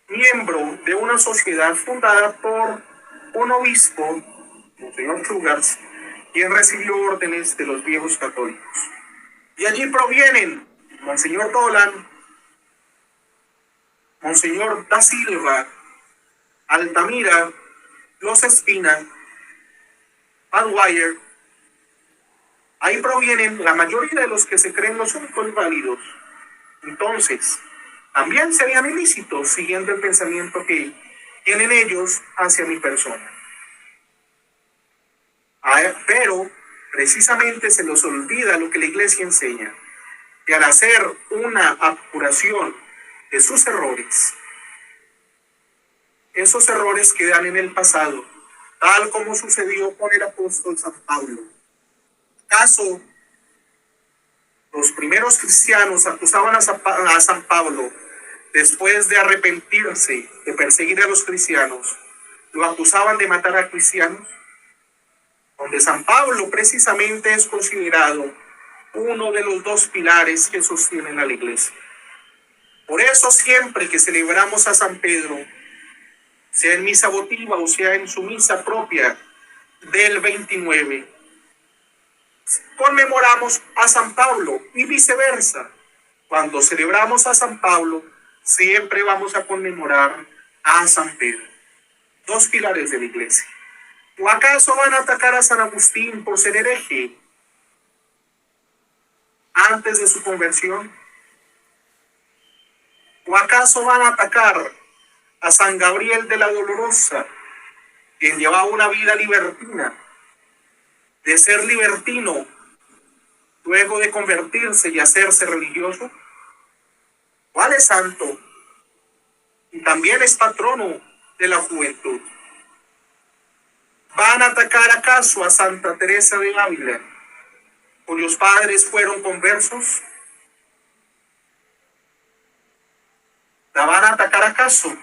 miembro de una sociedad fundada por un obispo, Monseñor Schugars, quien recibió órdenes de los viejos católicos. Y allí provienen Monseñor Dolan, Monseñor da Silva, Altamira, Los Espina, Padwire. Ahí provienen la mayoría de los que se creen los únicos válidos. Entonces, también serían ilícitos siguiendo el pensamiento que tienen ellos hacia mi persona. Pero precisamente se les olvida lo que la Iglesia enseña, que al hacer una apuración de sus errores, esos errores quedan en el pasado, tal como sucedió con el apóstol San Pablo. ¿Acaso los primeros cristianos acusaban a San Pablo después de arrepentirse de perseguir a los cristianos? ¿Lo acusaban de matar a cristianos? Donde San Pablo precisamente es considerado uno de los dos pilares que sostienen a la iglesia. Por eso siempre que celebramos a San Pedro, sea en misa votiva o sea en su misa propia del 29, conmemoramos a San Pablo y viceversa. Cuando celebramos a San Pablo, siempre vamos a conmemorar a San Pedro. Dos pilares de la iglesia. ¿O acaso van a atacar a San Agustín por ser hereje antes de su conversión? ¿O acaso van a atacar a San Gabriel de la Dolorosa, quien llevaba una vida libertina, de ser libertino, luego de convertirse y hacerse religioso? ¿Cuál es santo? Y también es patrono de la juventud. ¿Van a atacar acaso a Santa Teresa de Ávila, cuyos padres fueron conversos? ¿La van a atacar acaso?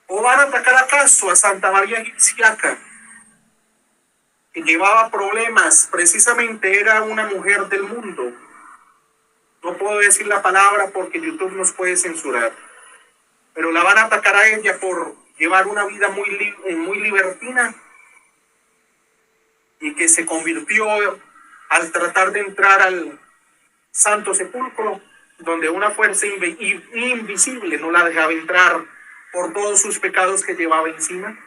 ¿O van a atacar acaso a Santa María Gipsiaca, que llevaba problemas, precisamente era una mujer del mundo? No puedo decir la palabra porque YouTube nos puede censurar, pero la van a atacar a ella por llevar una vida muy libertina, y que se convirtió al tratar de entrar al Santo Sepulcro, donde una fuerza invisible no la dejaba entrar por todos sus pecados que llevaba encima,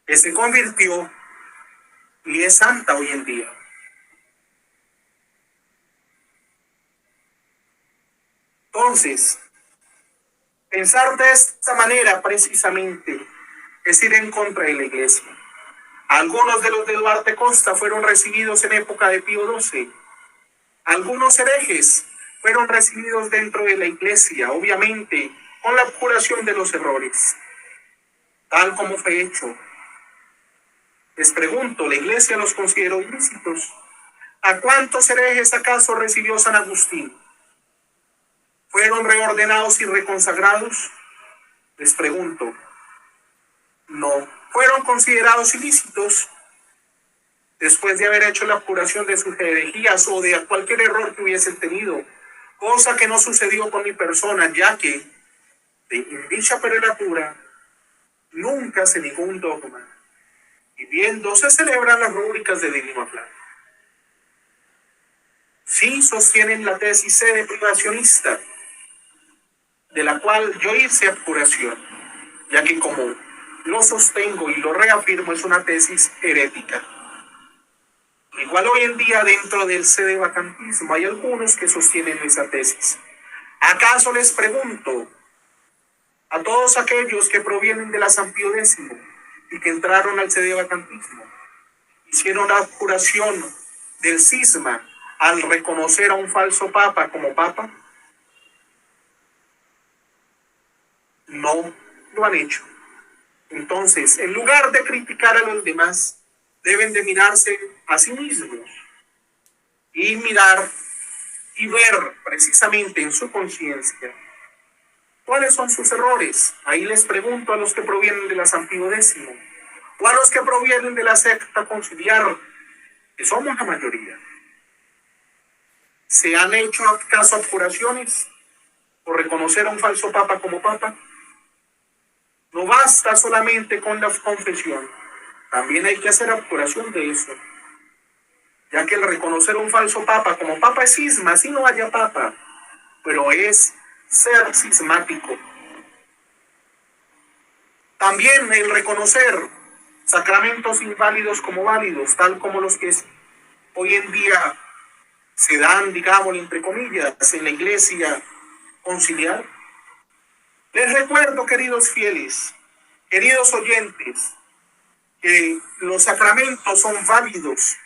que se convirtió y es santa hoy en día. Entonces, pensar de esta manera precisamente es ir en contra de la iglesia. Algunos de los de Duarte Costa fueron recibidos en época de Pío XII. Algunos herejes fueron recibidos dentro de la iglesia, obviamente con la curación de los errores, tal como fue hecho. Les pregunto, ¿la iglesia los consideró ilícitos? ¿A cuántos herejes acaso recibió San Agustín? ¿Fueron reordenados y reconsagrados? Les pregunto, no. ¿Fueron considerados ilícitos después de haber hecho la curación de sus herejías o de cualquier error que hubiesen tenido? Cosa que no sucedió con mi persona, ya que en dicha prelatura nunca se negó un dogma, y viendo se celebran las rúbricas de Dínima Plata. Sí sostienen la tesis sede privacionista, de la cual yo hice apuración, ya que como lo sostengo y lo reafirmo, es una tesis herética. Igual hoy en día dentro del sedevacantismo hay algunos que sostienen esa tesis. ¿Acaso les pregunto a todos aquellos que provienen de la San Pío X y que entraron al sedevacantismo, hicieron la apuración del cisma al reconocer a un falso papa como papa? No lo han hecho. Entonces, en lugar de criticar a los demás, deben de mirarse a sí mismos y mirar y ver precisamente en su conciencia cuáles son sus errores. Ahí les pregunto a los que provienen de la Santísimo Décimo o a los que provienen de la secta conciliar, que somos la mayoría. ¿Se han hecho acaso apuraciones por reconocer a un falso papa como papa? No basta solamente con la confesión, también hay que hacer apuración de eso, ya que el reconocer a un falso papa como papa es cisma, así no haya papa, pero es ser cismático. También el reconocer sacramentos inválidos como válidos, tal como los que hoy en día se dan, digamos, entre comillas, en la iglesia conciliar. Les recuerdo, queridos fieles, queridos oyentes, que los sacramentos son válidos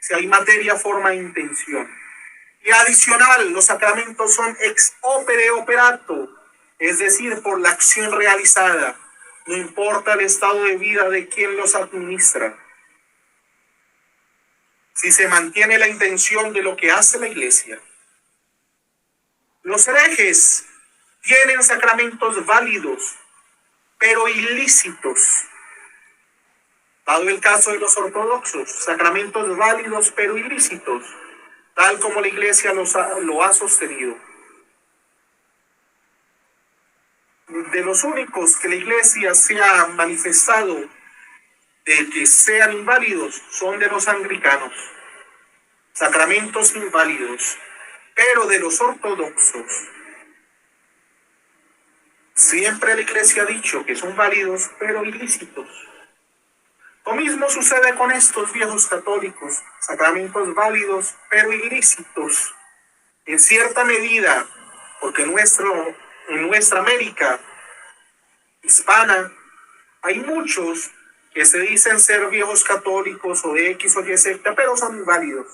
si hay materia, forma e intención. Y adicional, los sacramentos son ex opere operato, es decir, por la acción realizada, no importa el estado de vida de quien los administra. Si se mantiene la intención de lo que hace la iglesia. Los herejes tienen sacramentos válidos, pero ilícitos. Dado el caso de los ortodoxos, sacramentos válidos, pero ilícitos, tal como la iglesia lo ha sostenido. De los únicos que la iglesia se ha manifestado de que sean inválidos son de los anglicanos, sacramentos inválidos, pero de los ortodoxos siempre la iglesia ha dicho que son válidos, pero ilícitos. Lo mismo sucede con estos viejos católicos, sacramentos válidos, pero ilícitos, en cierta medida, porque en nuestra América hispana hay muchos que se dicen ser viejos católicos o de X o Y secta, pero son inválidos,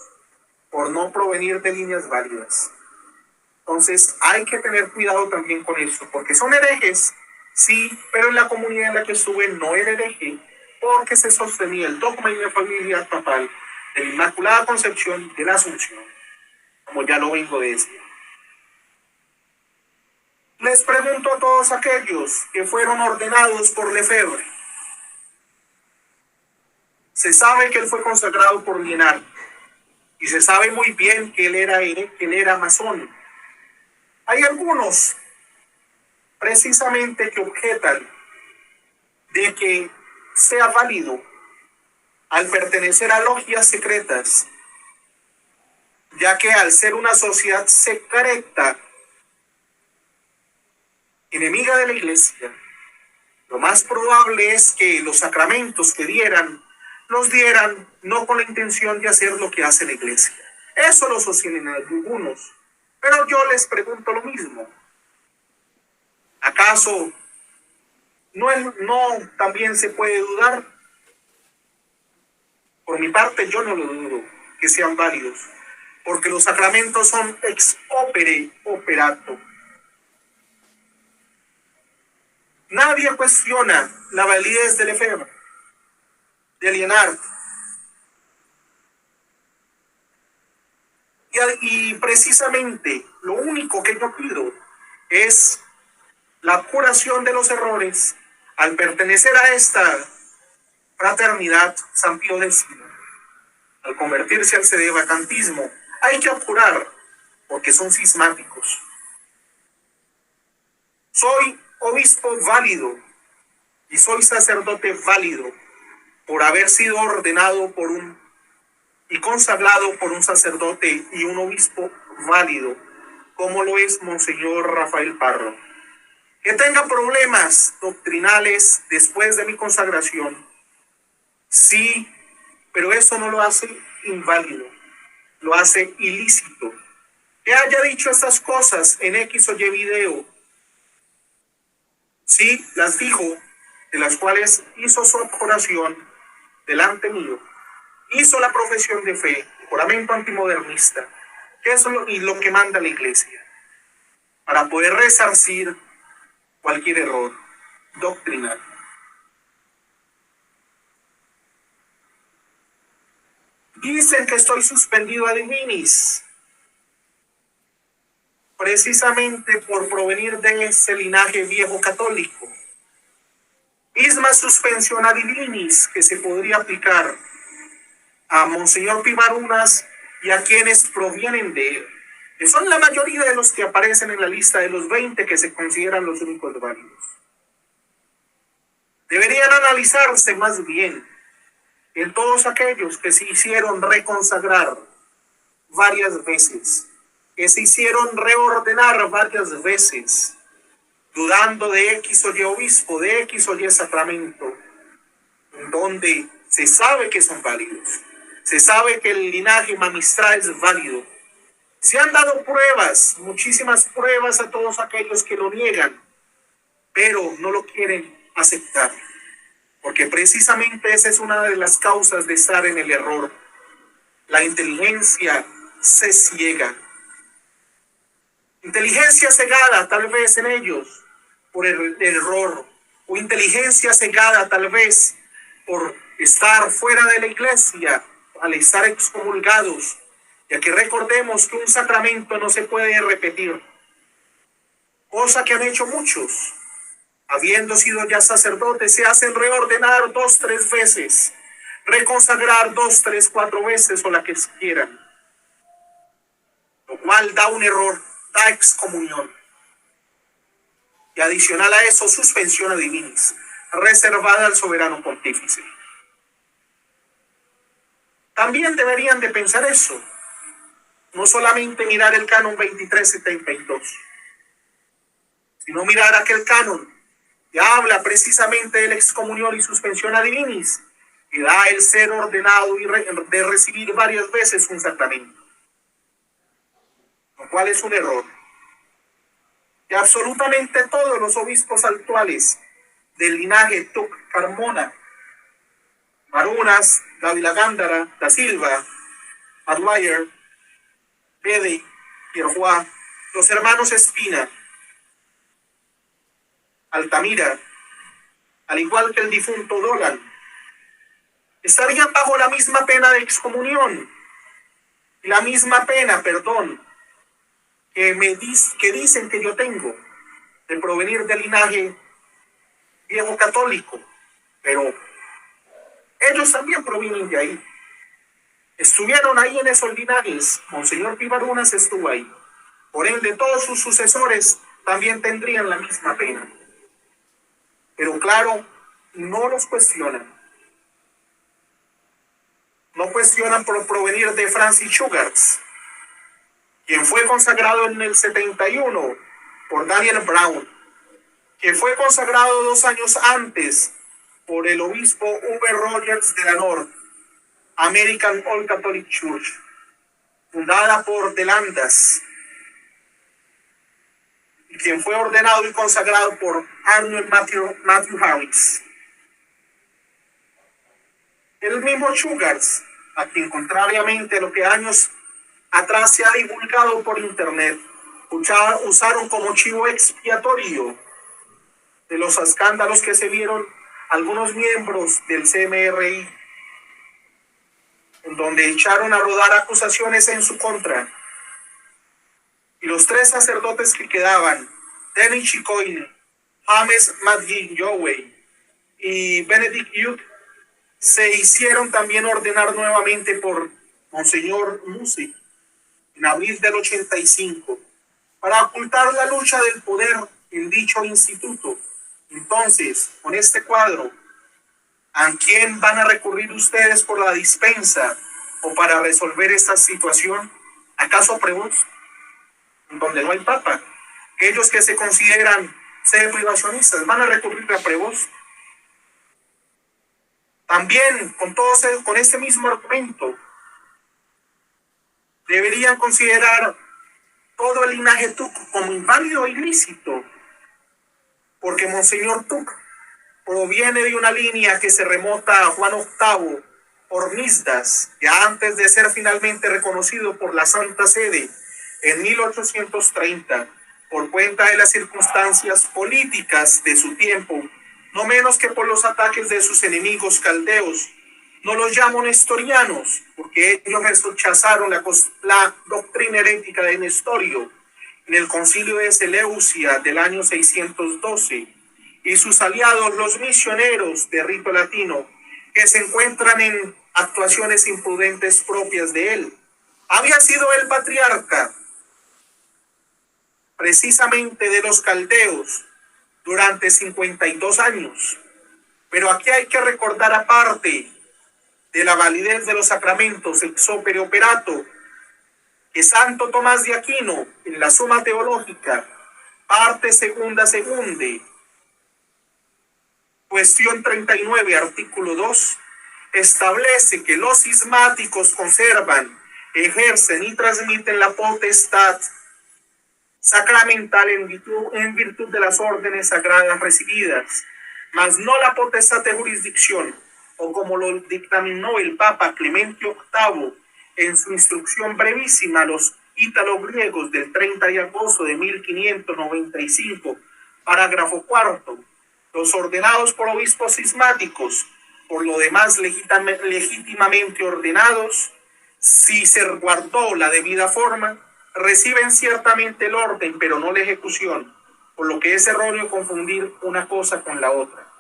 por no provenir de líneas válidas. Entonces hay que tener cuidado también con eso, porque son herejes, sí, pero en la comunidad en la que estuve no era hereje, porque se sostenía el dogma y la familia papal de la Inmaculada Concepción y de la Asunción, como ya lo vengo de decir. Les pregunto a todos aquellos que fueron ordenados por Lefebvre. Se sabe que él fue consagrado por Liénard y se sabe muy bien que él era masón. Hay algunos precisamente que objetan de que sea válido al pertenecer a logias secretas, ya que al ser una sociedad secreta, enemiga de la iglesia, lo más probable es que los sacramentos que los dieran no con la intención de hacer lo que hace la iglesia. Eso lo sostienen algunos. Pero yo les pregunto lo mismo. ¿Acaso no también se puede dudar? Por mi parte, yo no lo dudo que sean válidos, porque los sacramentos son ex opere operato. Nadie cuestiona la validez del Lefebvre, de Liénard. Y precisamente lo único que yo pido es la curación de los errores al pertenecer a esta fraternidad San Pío X, al convertirse al sedevacantismo. Hay que apurar porque son cismáticos. Soy obispo válido y soy sacerdote válido por haber sido ordenado y consagrado por un sacerdote y un obispo válido, como lo es Monseñor Rafael Parro. Que tenga problemas doctrinales después de mi consagración, sí, pero eso no lo hace inválido, lo hace ilícito. Que haya dicho estas cosas en X o Y video, sí, las dijo, de las cuales hizo su oración delante mío, hizo la profesión de fe, juramento antimodernista, que es lo que manda la iglesia, para poder resarcir cualquier error doctrinal. Dicen que estoy suspendido ad divinis, precisamente por provenir de ese linaje viejo católico. Misma suspensión ad divinis que se podría aplicar a Monseñor Pivarunas y a quienes provienen de él, que son la mayoría de los que aparecen en la lista de los 20 que se consideran los únicos válidos. Deberían analizarse más bien en todos aquellos que se hicieron reconsagrar varias veces, que se hicieron reordenar varias veces, dudando de X o Y obispo, de X o Y sacramento, donde se sabe que son válidos, se sabe que el linaje magistral es válido. Se han dado pruebas, muchísimas pruebas a todos aquellos que lo niegan, pero no lo quieren aceptar, porque precisamente esa es una de las causas de estar en el error. La inteligencia se ciega. Inteligencia cegada tal vez en ellos por el error, o inteligencia cegada tal vez por estar fuera de la iglesia, al estar excomulgados, ya que recordemos que un sacramento no se puede repetir, cosa que han hecho muchos. Habiendo sido ya sacerdotes, se hacen reordenar 2, 3 veces, reconsagrar 2, 3, 4 veces o la que quieran, lo cual da un error, da excomunión. Y adicional a eso, suspensión ad divinis, reservada al soberano pontífice. También deberían de pensar eso, no solamente mirar el canon 2372, sino mirar aquel canon que habla precisamente de la excomunión y suspensión ad divinis, que da el ser ordenado y de recibir varias veces un sacramento, lo cual es un error. Y absolutamente todos los obispos actuales del linaje Tuc, Carmona, Marunas, Dávila Gándara, Da Silva, Adwyer, Bede, Pierroy, los hermanos Espina, Altamira, al igual que el difunto Dolan, estarían bajo la misma pena de excomunión, y la misma pena, perdón, que dicen que yo tengo, de provenir del linaje viejo católico, pero ellos también provienen de ahí. Estuvieron ahí en esos linajes. Monseñor Pivarunas estuvo ahí. Por ende, todos sus sucesores también tendrían la misma pena. Pero claro, no los cuestionan. No cuestionan por provenir de Francis Sugars, quien fue consagrado en el 71 por Daniel Brown, que fue consagrado 2 años antes por el obispo V. Rogers de la North American All Catholic Church, fundada por Delandas, y quien fue ordenado y consagrado por Arnold Matthew Harris. El mismo Sugars, a quien contrariamente a lo que años atrás se ha divulgado por internet, usaron como chivo expiatorio de los escándalos que se vieron algunos miembros del CMRI, en donde echaron a rodar acusaciones en su contra. Y los 3 sacerdotes que quedaban, Denny Chicoine, James McGee y Benedict Hugh, se hicieron también ordenar nuevamente por Monseñor Musi en abril del 85, para ocultar la lucha del poder en dicho instituto. Entonces, con este cuadro, ¿a quién van a recurrir ustedes por la dispensa o para resolver esta situación? ¿Acaso a Prevost, donde no hay papa? Ellos que se consideran ser privacionistas, ¿van a recurrir a Prevost? También, con este mismo argumento, deberían considerar todo el linaje Tuc como inválido e ilícito, porque Monseñor Tuc proviene de una línea que se remota a Juan VIII Hormisdas, ya antes de ser finalmente reconocido por la Santa Sede en 1830, por cuenta de las circunstancias políticas de su tiempo, no menos que por los ataques de sus enemigos caldeos, No los llamo nestorianos, porque ellos rechazaron la doctrina herética de Nestorio en el concilio de Seleucia del año 612, y sus aliados, los misioneros de rito latino, que se encuentran en actuaciones imprudentes propias de él. Había sido el patriarca precisamente de los caldeos durante 52 años. Pero aquí hay que recordar, aparte de la validez de los sacramentos ex opere operato, que Santo Tomás de Aquino, en la Suma Teológica, parte segunda, cuestión 39, artículo 2, establece que los cismáticos conservan, ejercen y transmiten la potestad sacramental en virtud de las órdenes sagradas recibidas, mas no la potestad de jurisdicción, o como lo dictaminó el Papa Clemente VIII en su instrucción brevísima a los ítalo-griegos del 30 de agosto de 1595, parágrafo cuarto. Los ordenados por obispos cismáticos, por lo demás legítimamente ordenados, si se guardó la debida forma, reciben ciertamente el orden, pero no la ejecución, por lo que es erróneo confundir una cosa con la otra.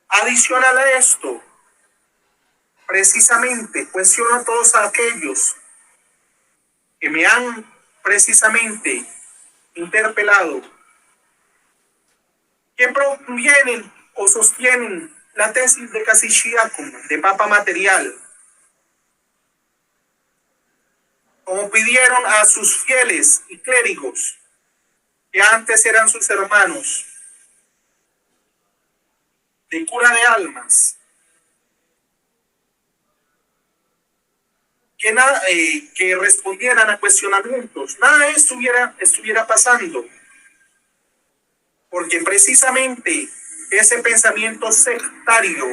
Adicional a esto, precisamente cuestiono a todos aquellos que me han precisamente interpelado, que provienen o sostienen la tesis de Casichiacum, de Papa Material, como pidieron a sus fieles y clérigos, que antes eran sus hermanos, de cura de almas, que respondieran a cuestionamientos. Nada de esto estuviera pasando, porque precisamente ese pensamiento sectario,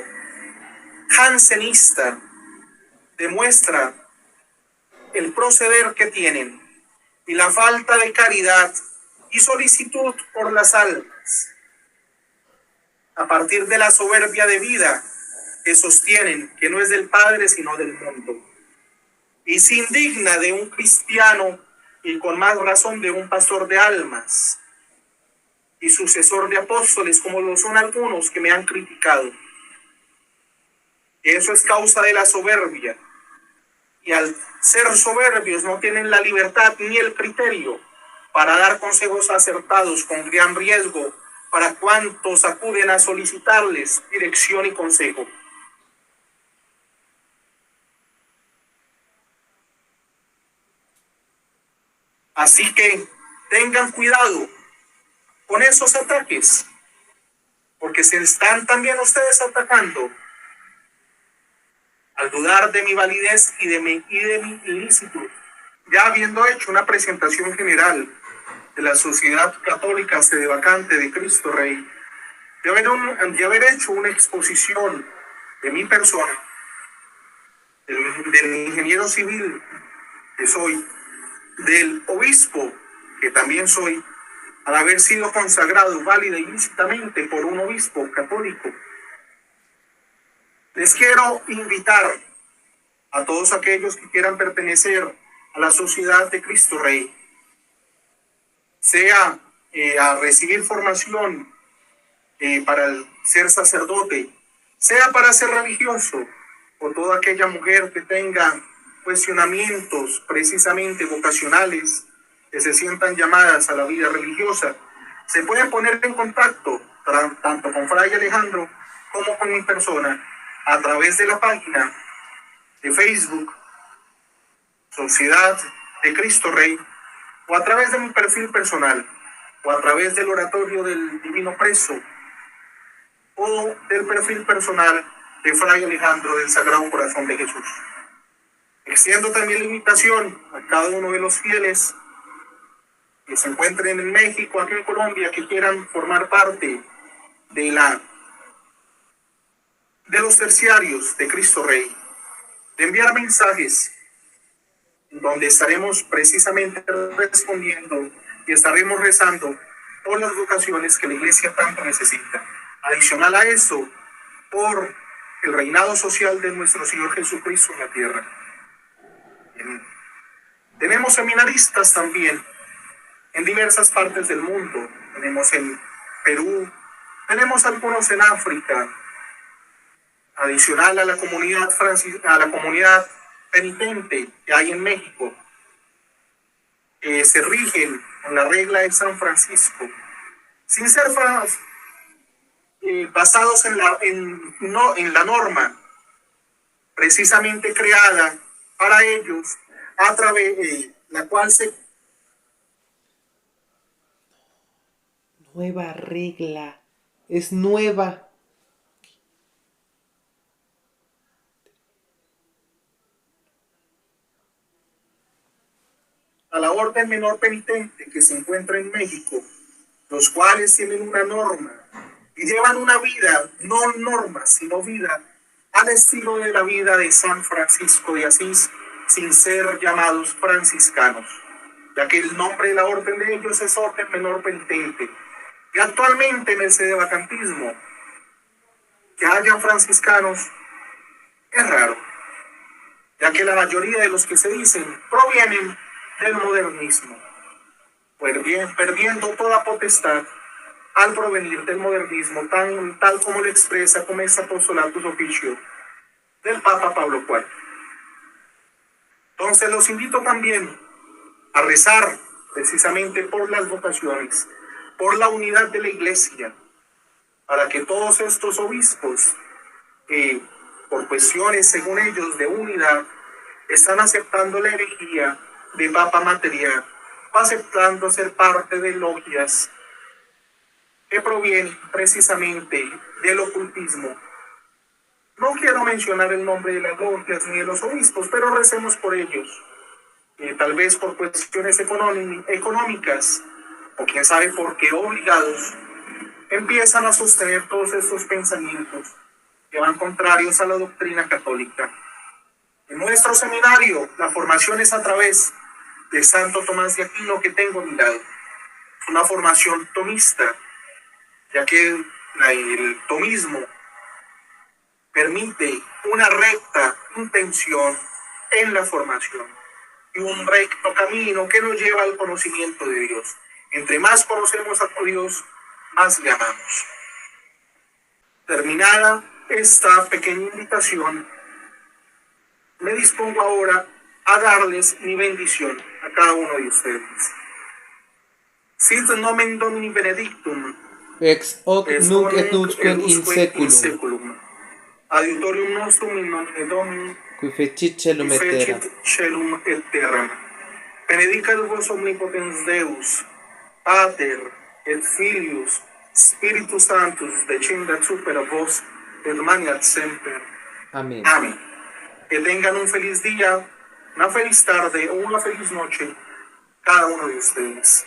jansenista, demuestra el proceder que tienen y la falta de caridad y solicitud por las almas, a partir de la soberbia de vida que sostienen, que no es del Padre sino del mundo, y se indigna de un cristiano, y con más razón de un pastor de almas y sucesor de apóstoles, como lo son algunos que me han criticado. Eso es causa de la soberbia, y al ser soberbios no tienen la libertad ni el criterio para dar consejos acertados, con gran riesgo para cuantos acuden a solicitarles dirección y consejo. Así que tengan cuidado con esos ataques, porque se están también ustedes atacando al dudar de mi validez y de mi ilicitud. Ya habiendo hecho una presentación general de la Sociedad Católica Sedevacante de Cristo Rey, de haber hecho una exposición de mi persona, del ingeniero civil que soy, del obispo que también soy, al haber sido consagrado válida y lícitamente por un obispo católico, les quiero invitar a todos aquellos que quieran pertenecer a la Sociedad de Cristo Rey, sea a recibir formación para ser sacerdote, sea para ser religioso, o toda aquella mujer que tenga cuestionamientos precisamente vocacionales, que se sientan llamadas a la vida religiosa, se pueden poner en contacto tanto con Fray Alejandro como con mi persona a través de la página de Facebook Sociedad de Cristo Rey, o a través de mi perfil personal, o a través del oratorio del Divino Preso, o del perfil personal de Fray Alejandro del Sagrado Corazón de Jesús. Extiendo también la invitación a cada uno de los fieles que se encuentren en México, aquí en Colombia, que quieran formar parte de los terciarios de Cristo Rey, de enviar mensajes donde estaremos precisamente respondiendo y estaremos rezando por las vocaciones que la Iglesia tanto necesita. Adicional a eso, por el reinado social de nuestro Señor Jesucristo en la tierra. Tenemos seminaristas también en diversas partes del mundo. Tenemos en Perú, tenemos algunos en África, adicional a la comunidad penitente que hay en México, que se rigen con la regla de San Francisco, sin ser basados en la norma precisamente creada para ellos, a través de la cual se... Nueva regla. Es nueva. A la orden menor penitente que se encuentra en México, los cuales tienen una norma y llevan una vida, no norma, sino vida, al estilo de la vida de San Francisco de Asís, sin ser llamados franciscanos, ya que el nombre de la orden de ellos es orden menor penitente. Y actualmente en el sedevacantismo, que hayan franciscanos es raro, ya que la mayoría de los que se dicen provienen del modernismo, pues bien, perdiendo toda potestad al provenir del modernismo, tal como lo expresa como este apostolatus oficio del Papa Pablo IV. Entonces los invito también a rezar precisamente por las vocaciones, por la unidad de la Iglesia, para que todos estos obispos, que por cuestiones, según ellos, de unidad, están aceptando la herejía de Papa Material, aceptando ser parte de logias que provienen precisamente del ocultismo. No quiero mencionar el nombre de las logias ni de los obispos, pero recemos por ellos. Tal vez por cuestiones económicas, o quién sabe por qué obligados, empiezan a sostener todos estos pensamientos que van contrarios a la doctrina católica. En nuestro seminario, la formación es a través de Santo Tomás de Aquino, que tengo a mi lado. Es una formación tomista, ya que el tomismo permite una recta intención en la formación y un recto camino que nos lleva al conocimiento de Dios. Entre más conocemos a Dios, más le amamos. Terminada esta pequeña invitación, me dispongo ahora a darles mi bendición a cada uno de ustedes. Sit nomen Domini benedictum, Ex hoc nunc et nunquam in in seculum, seculum. Adiutorium nostrum in nomine Domini, qui fecit celum et terra. fecit celum et terram. Benedicat vos omnipotens Deus, Pater et Filius, Spiritus Sanctus, descendat super vos, et maniat semper. Amén. Amén. Que tengan un feliz día, una feliz tarde o una feliz noche, cada uno de ustedes.